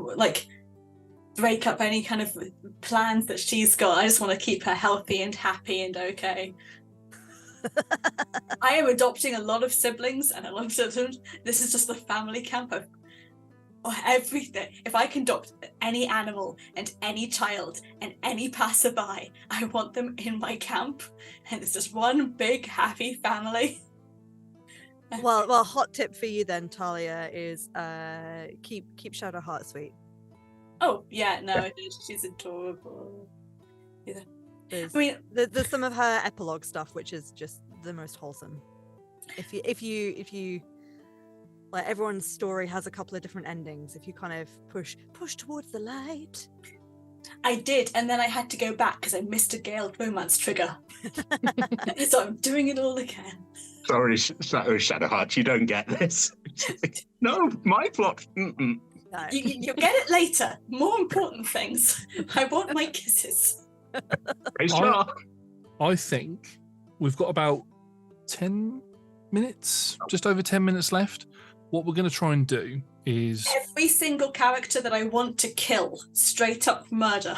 break up any kind of plans that she's got. I just want to keep her healthy and happy and okay. I am adopting a lot of siblings and a lot of children. This is just the family camp of everything. If I can adopt any animal and any child and any passerby, I want them in my camp, and it's just one big happy family. Well, hot tip for you then, Talia, is keep Shadowheart sweet. Oh yeah, no, it is. She's adorable. There's, I mean, there's some of her epilogue stuff which is just the most wholesome. If you like, everyone's story has a couple of different endings. If you kind of push towards the light. I did, and then I had to go back because I missed a Gale romance trigger. So I'm doing it all again. Sorry, Shadowheart, you don't get this. No, my plot. Mm-mm. No. You'll get it later. More important things. I want my kisses. Hey, sure. I think we've got about 10 minutes, just over 10 minutes left. What we're going to try and do is Every single character that I want to kill, straight up murder,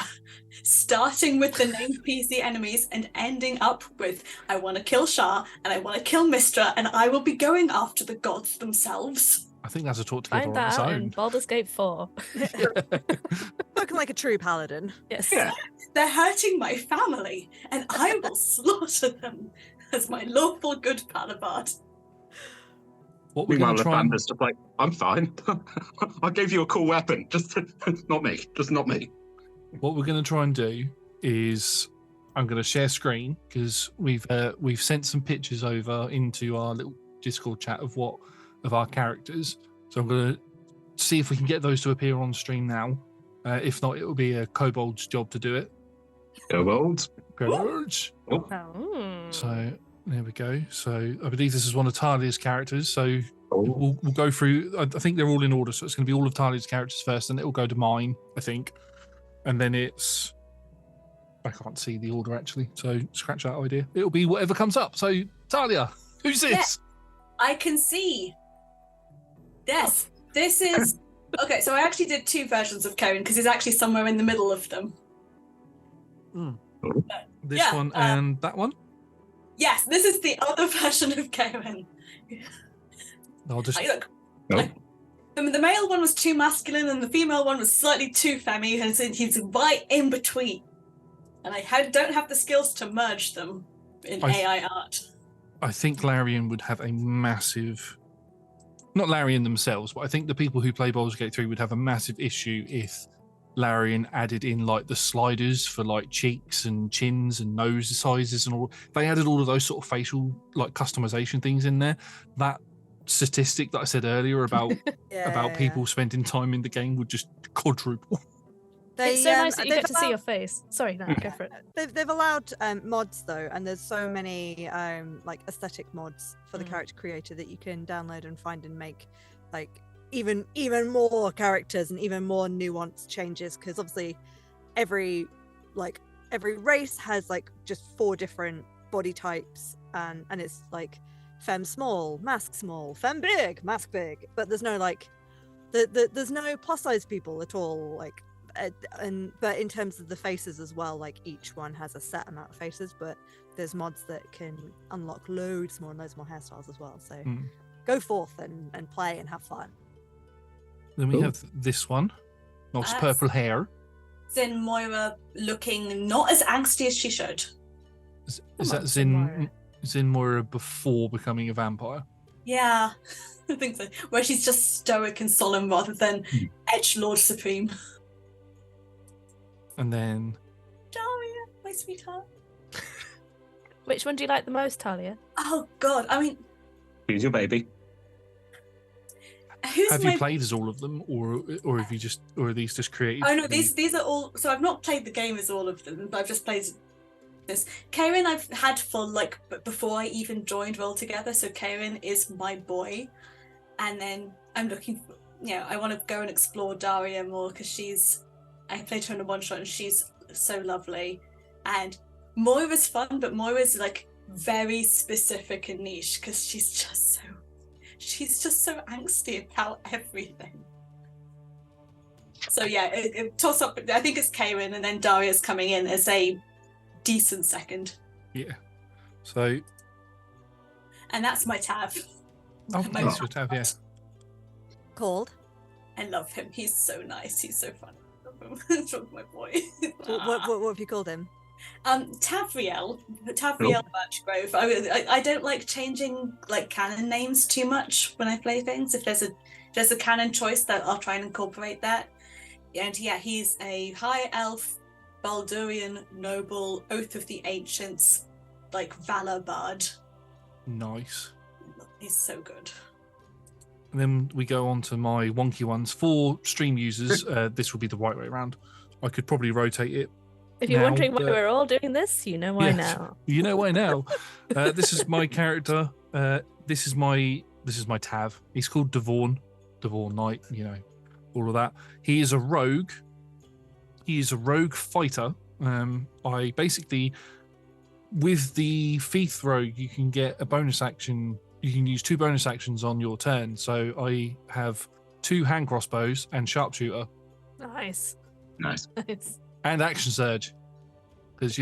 starting with the named PC enemies and ending up with I want to kill Shah and I want to kill Mistra, and I will be going after the gods themselves. I think that's a talk together Find on its that out in own. Baldur's Gate 4. Spoken like a true paladin. Yes. Yeah. They're hurting my family, and I will slaughter them as my lawful good Palabard. What we're Meanwhile, going to try and Lathander's just like, I'm fine. I gave you a cool weapon. Just not me. Just not me. what we're going to try and do is I'm going to share screen because we've sent some pictures over into our little Discord chat of our characters. So I'm going to see if we can get those to appear on stream now. If not, it will be a kobold's job to do it. Kobolds. Kobolds. Oh. So there we go. So I believe this is one of Talia's characters. So we'll go through. I think they're all in order. So it's going to be all of Talia's characters first, and it will go to mine, I think, and then it's. I can't see the order actually, so scratch that idea. It'll be whatever comes up. So Talia, who's this? Yeah, I can see. Yes, this is okay. So I actually did 2 versions of Karen because he's actually somewhere in the middle of them. This one and that one. Yes, this is the other version of Karen. I'll just. The male one was too masculine, and the female one was slightly too femme, and so he's right in between. And I don't have the skills to merge them in AI art. I think Larian would have a massive, not Larian themselves, but I think the people who play Baldur's Gate 3 would have a massive issue if Larian added in like the sliders for like cheeks and chins and nose sizes and all. They added all of those sort of facial like customization things in there. That statistic that I said earlier about people spending time in the game would just quadruple. It's so nice that you get to see your face. Sorry, no, go for it. They've allowed mods though, and there's so many like aesthetic mods for the character creator that you can download and find and make like even more characters and even more nuanced changes, because obviously every race has like just 4 different body types, and it's like femme small, mask small, femme big, mask big, but there's no like there's no plus size people at all, like. But in terms of the faces as well, like each one has a set amount of faces, but there's mods that can unlock loads more hairstyles as well. So go forth and play and have fun. Then we have this one, nice purple hair. Zin Moira looking not as angsty as she should. Is that Zin Moira before becoming a vampire? Yeah, I think so. Where she's just stoic and solemn rather than edgelord supreme. And then Daria, my sweetheart. Which one do you like the most, Talia? Oh God, I mean, who's your baby? Have you played as all of them, or have you just, or are these just created? Oh no, these are all. So I've not played the game as all of them, but I've just played this. Karen I've had for like before I even joined Roll Together. So Karen is my boy, and then I'm looking for, I want to go and explore Daria more because I played her in a one shot and she's so lovely. And Moira's fun, but Moira's like very specific and niche because she's just so angsty about everything. So yeah, toss up. I think it's Karen, and then Daria's coming in as a decent second. Yeah. So. And that's my Tav. Oh, that's your Tav, yeah. Called. I love him. He's so nice. He's so fun. My boy. What have you called him? Tavriel Birchgrove. I don't like changing like canon names too much when I play things. If there's a canon choice, that I'll try and incorporate that. And yeah, he's a high elf, Baldurian noble, Oath of the Ancients, like valor bard. Nice. He's so good. And then we go on to my wonky ones. For stream users, this will be the right way around. I could probably rotate it. If you're wondering why we're all doing this, you know why now. You know why now. This is my character. This is my Tav. He's called Devon Knight, all of that. He is a rogue. He is a rogue fighter. I basically, with the Thief Rogue, you can get a bonus action. You can use 2 bonus actions on your turn. So I have 2 hand crossbows and sharpshooter. Nice. And action surge, because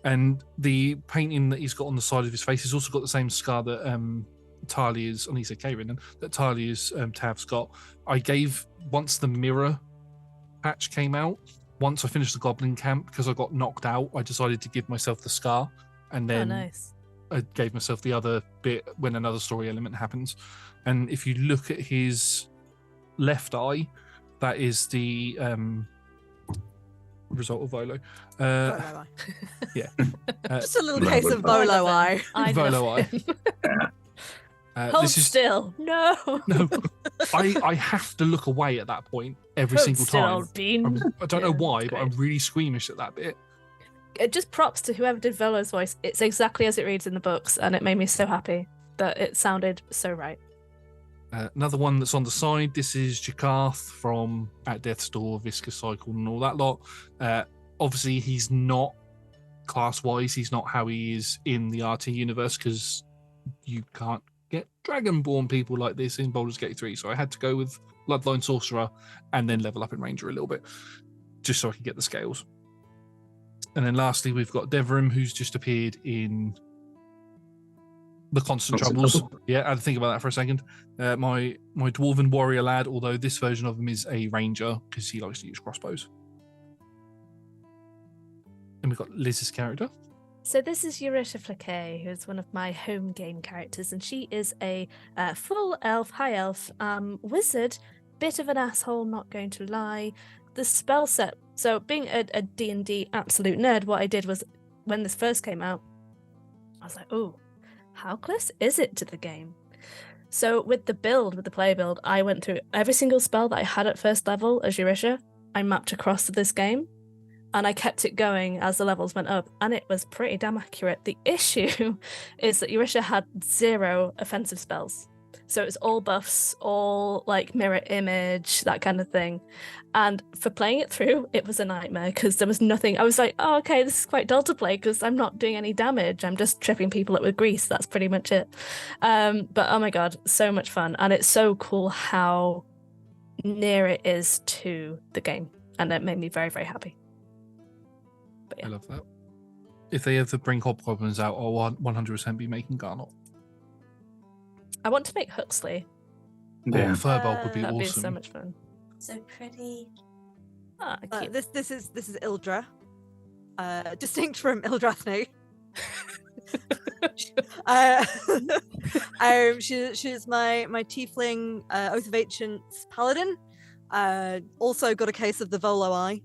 and the painting that he's got on the side of his face has also got the same scar that Talia's, and he said Karen, that Talia's Tav's got. I gave, once the mirror patch came out, once I finished the Goblin camp, because I got knocked out, I decided to give myself the scar, and then I gave myself the other bit when another story element happens. And if you look at his left eye, that is the result of Volo. Volo eye. Yeah. Just a little Volo case of eye. Volo eye. I Volo love eye. him. Hold This is still. No. no. I have to look away at that point every Hold single still, time. old bean. I don't know Yeah, why, it's but I'm great. really squeamish at that bit. It just props to whoever did Volo's voice. It's exactly as it reads in the books, and it made me so happy that it sounded so right. Another one that's on the side. This is Jakarth from At Death's Door, Viscous Cycle, and all that lot. Obviously, he's not class-wise. He's not how he is in the RT universe because you can't get Dragonborn people like this in Baldur's Gate 3. So I had to go with Bloodline Sorcerer and then level up in Ranger a little bit, just so I could get the scales. And then lastly, we've got Devrim, who's just appeared in The Constant Troubles. Yeah, I had to think about that for a second. My Dwarven Warrior lad, although this version of him is a Ranger because he likes to use crossbows. And we've got Liz's character. So this is Eurisha Flaquet, who's one of my home game characters, and she is a full elf, high elf wizard. Bit of an asshole, not going to lie. The spell set. So being a D&D absolute nerd, what I did was when this first came out, I was like, oh, how close is it to the game? So with the player build, I went through every single spell that I had at first level as Eurisha. I mapped across to this game. And I kept it going as the levels went up, and it was pretty damn accurate. The issue is that Eurisha had 0 offensive spells. So it was all buffs, all like mirror image, that kind of thing. And for playing it through, it was a nightmare because there was nothing. I was like, oh, okay, this is quite dull to play because I'm not doing any damage. I'm just tripping people up with grease. That's pretty much it. But oh my God, so much fun. And it's so cool how near it is to the game. And it made me very, very happy. I love that. If they ever bring Hobgoblins out, I'll 100% be making Garnot. I want to make Huxley. Yeah. Oh, Furbolg would be That'd be awesome. so much fun. So pretty. Ah, cute. This is Ildra, distinct from Ildrathni. She's my tiefling Oath of Ancients paladin. Also got a case of the Volo eye.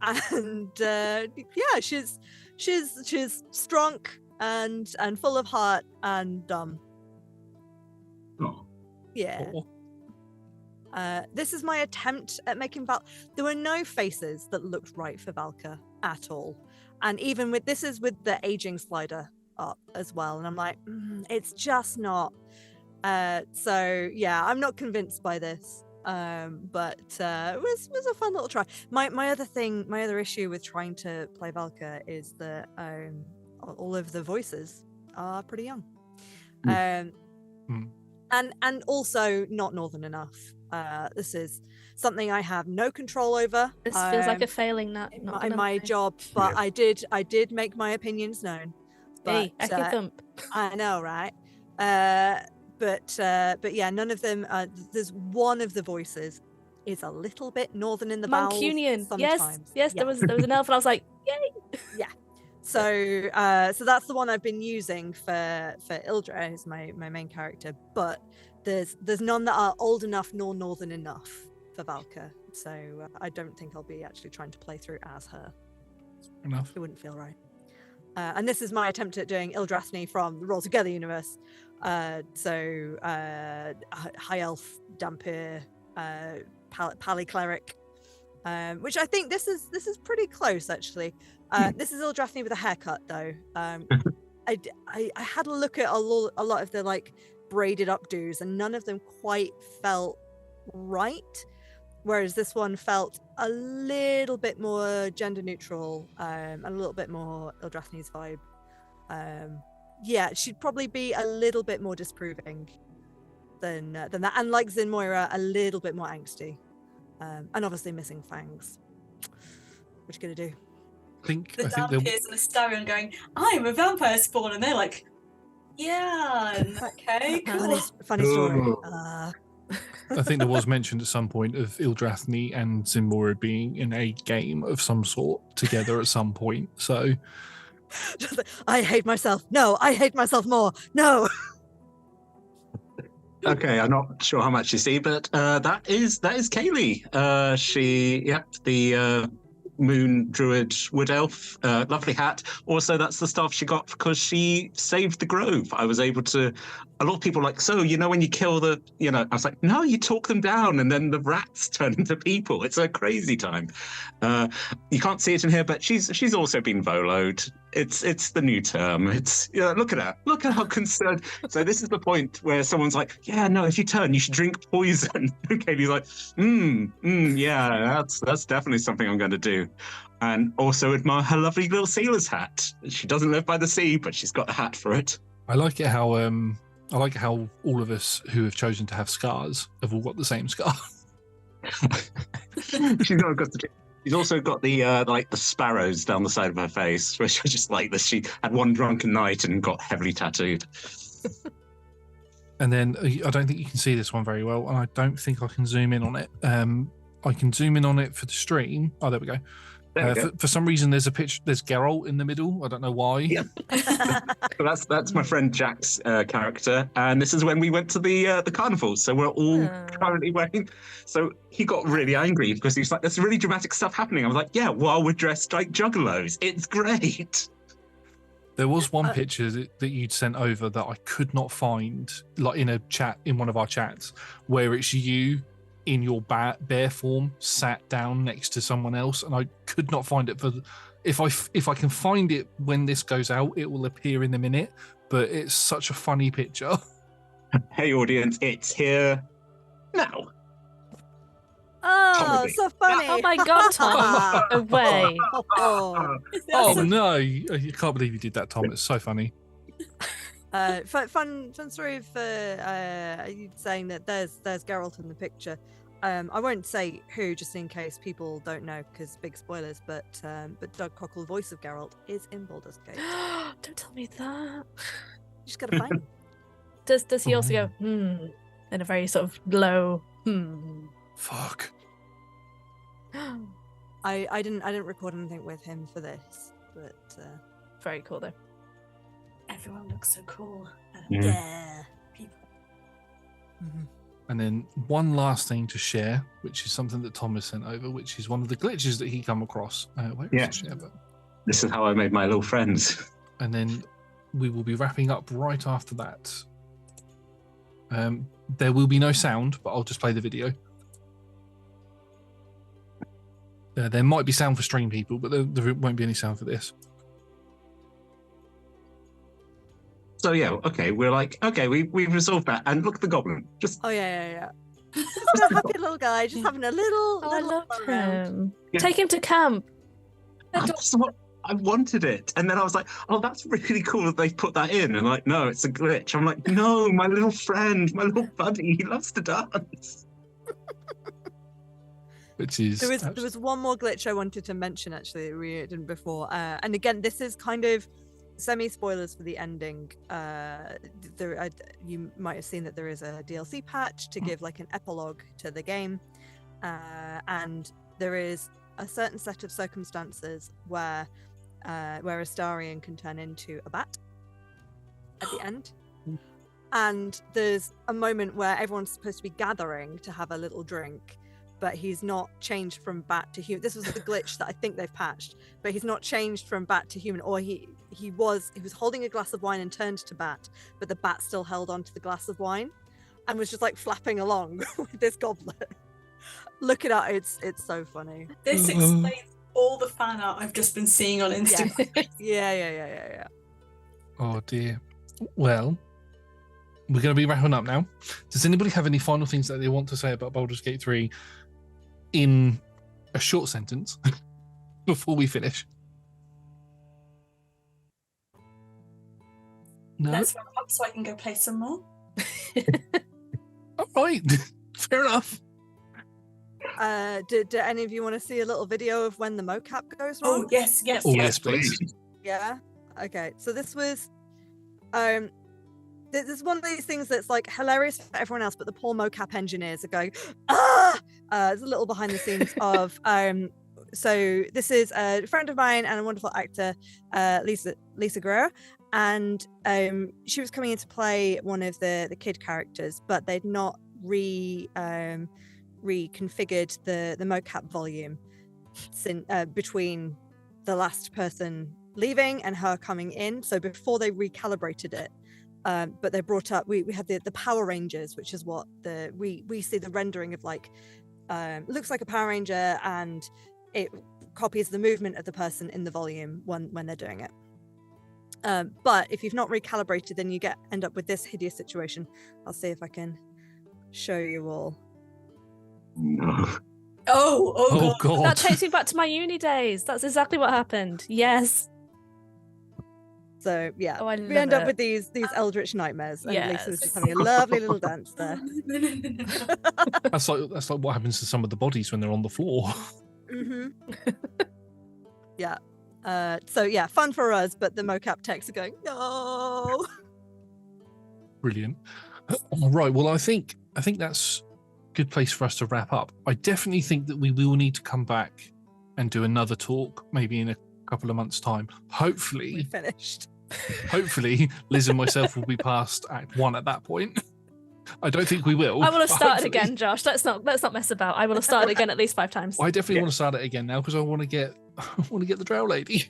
And yeah, she's strong and full of heart and dumb. Oh. Yeah. This is my attempt at making There were no faces that looked right for Valka at all, and even with this is with the aging slider up as well, and I'm like, it's just not. So yeah, I'm not convinced by this. But it was a fun little try. My other issue with trying to play Valka is that all of the voices are pretty young, and also not northern enough. This is something I have no control over. This feels like a failing in my job, but Yeah. I did make my opinions known. Hey, But, thump. I know, right? But yeah, none of them. There's one of the voices is a little bit northern in the bowels. Mancunian. Sometimes. Yes. Yeah. There was an elf, and I was like, yay. So that's the one I've been using for Ildra, who's my main character. But there's none that are old enough nor northern enough for Valka. So I don't think I'll be actually trying to play through as her. Enough. It wouldn't feel right. And this is my attempt at doing Ildrathni from the Roll Together universe. So high elf, Dampir, Pally cleric, which I think this is pretty close actually. This is Ildrathni with a haircut though. I had a look at a lot of the like braided updos, and none of them quite felt right. Whereas this one felt a little bit more gender neutral, and a little bit more Ildrathni's vibe. Yeah, she'd probably be a little bit more disproving than that, and like Zinmoira, a little bit more angsty, and obviously missing fangs. What you gonna do? I think The Dampiers and Astarion going, I'm a vampire spawn, and they're like, yeah, okay, cool. Funny story. Ooh. I think there was mentioned at some point of Ildrathni and Zinmoira being in a game of some sort together at some point. So Just like, I hate myself. No, I hate myself more. No. Okay, I'm not sure how much you see, but that is Kaylee. The moon druid wood elf, lovely hat. Also, that's the staff she got because she saved the grove. I was able to. A lot of people are like, so when you kill the, I was like, no, you talk them down, and then the rats turn into people. It's a crazy time. You can't see it in here, but she's also been voloed. It's the new term. It's look at her. Look at how concerned. So this is the point where someone's like, yeah, no, if you turn, you should drink poison. And Katie's like, yeah, that's definitely something I'm going to do. And also admire her lovely little sailor's hat. She doesn't live by the sea, but she's got a hat for it. I like it how all of us who have chosen to have scars have all got the same scar. She's also got the the sparrows down the side of her face, which was just like this. She had one drunken night and got heavily tattooed. And then I don't think you can see this one very well, and I don't think I can zoom in on it. I can zoom in on it for the stream. Oh, there we go. For some reason, there's a picture. There's Geralt in the middle. I don't know why. Yeah. So that's my friend Jack's character, and this is when we went to the carnival. So we're all currently wearing. So he got really angry because he was like, "There's really dramatic stuff happening." I was like, "Yeah, while we're dressed like juggalos, it's great." There was one picture that you'd sent over that I could not find, like in a chat in one of our chats, where it's you in your bear form sat down next to someone else, and I could not find it. If I can find it when this goes out, it will appear in a minute, but it's such a funny picture. Hey audience, it's here now. Oh, so funny. Oh my god, Tom. Away. Oh no, you can't believe you did that, Tom. It's so funny. Fun story for you saying that there's Geralt in the picture. I won't say who, just in case people don't know, because big spoilers. But Doug Cockle, voice of Geralt, is in Baldur's Gate. Don't tell me that. You just gotta find him. Does he also go in a very sort of low Fuck. I didn't record anything with him for this, but very cool though. Everyone looks so cool. yeah. People. Mm-hmm. And then one last thing to share, which is something that Tom has sent over, which is one of the glitches that he come across. Where is the share button? This is how I made my little friends. And then we will be wrapping up right after that. There will be no sound, but I'll just play the video. There might be sound for stream people, but there won't be any sound for this. So yeah, okay, we're like, okay, we've resolved that, and look at the goblin. Just Yeah. Just a happy little guy, just having a little. I love fun around. him. Yeah. Take him to camp. That's what I wanted it, and then I was like, oh, that's really cool that they put that in, and like, no, it's a glitch. I'm like, no, my little friend, my little buddy, he loves to dance. Which is There was one more glitch I wanted to mention actually that we didn't before, and again, this is kind of semi-spoilers for the ending. You might have seen that there is a DLC patch to give like an epilogue to the game, and there is a certain set of circumstances where Astarion can turn into a bat at the end. And there's a moment where everyone's supposed to be gathering to have a little drink, but he's not changed from bat to human. This was the glitch that I think they've patched, but he's not changed from bat to human, or he was holding a glass of wine and turned to bat, but the bat still held onto the glass of wine and was just like flapping along with this goblet. Look it up, it's so funny. This explains all the fan art I've just been seeing on Instagram. Yeah. Oh dear. Well, we're going to be wrapping up now. Does anybody have any final things that they want to say about Baldur's Gate 3 in a short sentence before we finish? No? Let's wrap up so I can go play some more. All right. Fair enough. Do any of you want to see a little video of when the mocap goes Oh, wrong? yes, Oh, yes, please. Yeah. Okay. So this was, this is one of these things that's like hilarious for everyone else, but the poor mocap engineers are going, ah! There's a little behind the scenes of So this is a friend of mine and a wonderful actor, Lisa Guerrero, and she was coming in to play one of the kid characters, but they'd not reconfigured the mocap volume between the last person leaving and her coming in. So before they recalibrated it, but they brought up, we had the Power Rangers, which is what we see the rendering of, like, looks like a Power Ranger, and it copies the movement of the person in the volume when they're doing it. But if you've not recalibrated, then you end up with this hideous situation. I'll see if I can show you all. No. Oh God. That takes me back to my uni days. That's exactly what happened. Yes. So yeah, Oh, I we end love up it. with these eldritch nightmares, and Lisa was Yes. just having a lovely little dance there. That's like what happens to some of the bodies when they're on the floor. Mm-hmm. Yeah. So yeah, fun for us, but the mocap techs are going, no. Brilliant. All right. Well, I think that's a good place for us to wrap up. I definitely think that we will need to come back and do another talk, maybe in a couple of months' time. We Hopefully, Liz and myself will be past Act 1 at that point. I don't think we will. I will have but started hopefully- again, Josh. Let's not mess about. I will have started again at least 5 times. I definitely want to start it again now because I want to get the Drow lady.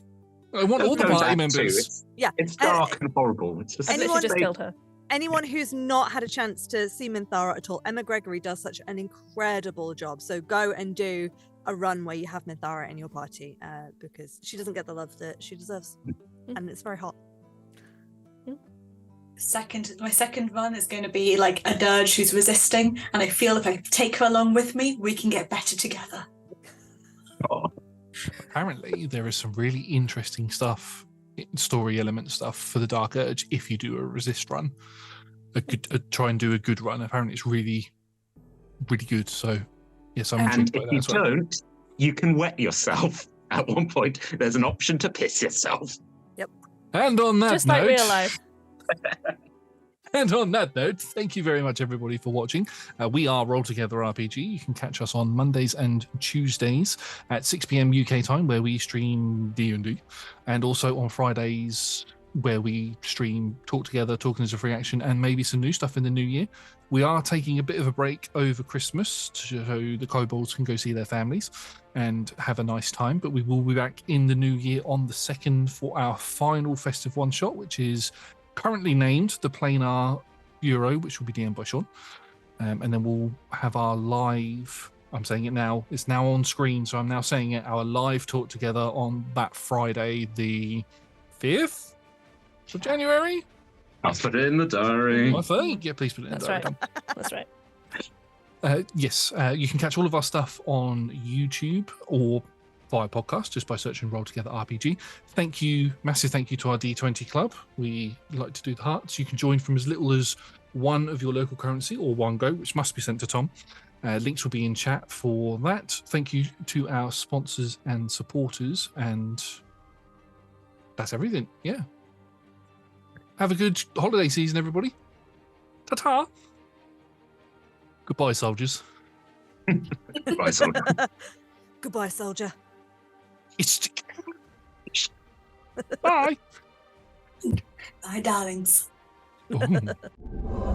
I want all the Those party Act 2, members. It's dark and horrible. It's just I literally just Anyone- killed her. Anyone who's not had a chance to see Minthara at all, Emma Gregory does such an incredible job. So go and do a run where you have Minthara in your party, because she doesn't get the love that she deserves, and it's very hot. My second run is going to be like a dirge who's resisting, and I feel if I take her along with me, we can get better together. oh, Apparently, there is some really interesting stuff, story element stuff for the Dark Urge if you do a resist run. Try and do a good run. Apparently, it's really, really good. So, yes, I'm and intrigued by if that you as well. don't, you can wet yourself. At one point, there's an option to piss yourself. And on that Just note, like real life. And on that note, thank you very much, everybody, for watching. We are Roll Together RPG. You can catch us on Mondays and Tuesdays at 6 p.m. UK time, where we stream D&D, and also on Fridays, where we stream Talk Together, Talking as a Free Action, and maybe some new stuff in the new year. We are taking a bit of a break over Christmas so the kobolds can go see their families and have a nice time, but we will be back in the new year on the 2nd for our final festive one-shot, which is currently named the Planar Bureau, which will be DM'd by Sean. And then we'll have our live, I'm saying it now, it's now on screen, so I'm now saying it, our live Talk Together on that Friday, the 5th of January? I'll put it in the diary. I think. Yeah, please put it in That's the diary. right. That's right. Yes, you can catch all of our stuff on YouTube or via podcast just by searching Roll Together RPG. Massive thank you to our D20 club. We like to do the hearts. You can join from as little as 1 of your local currency or 1 go, which must be sent to Tom. Links will be in chat for that. Thank you to our sponsors and supporters, and that's everything. Yeah. Have a good holiday season, everybody. Ta-ta. Goodbye, soldiers. Right, so- Goodbye, soldier. It's Bye. Bye, darlings. Ooh.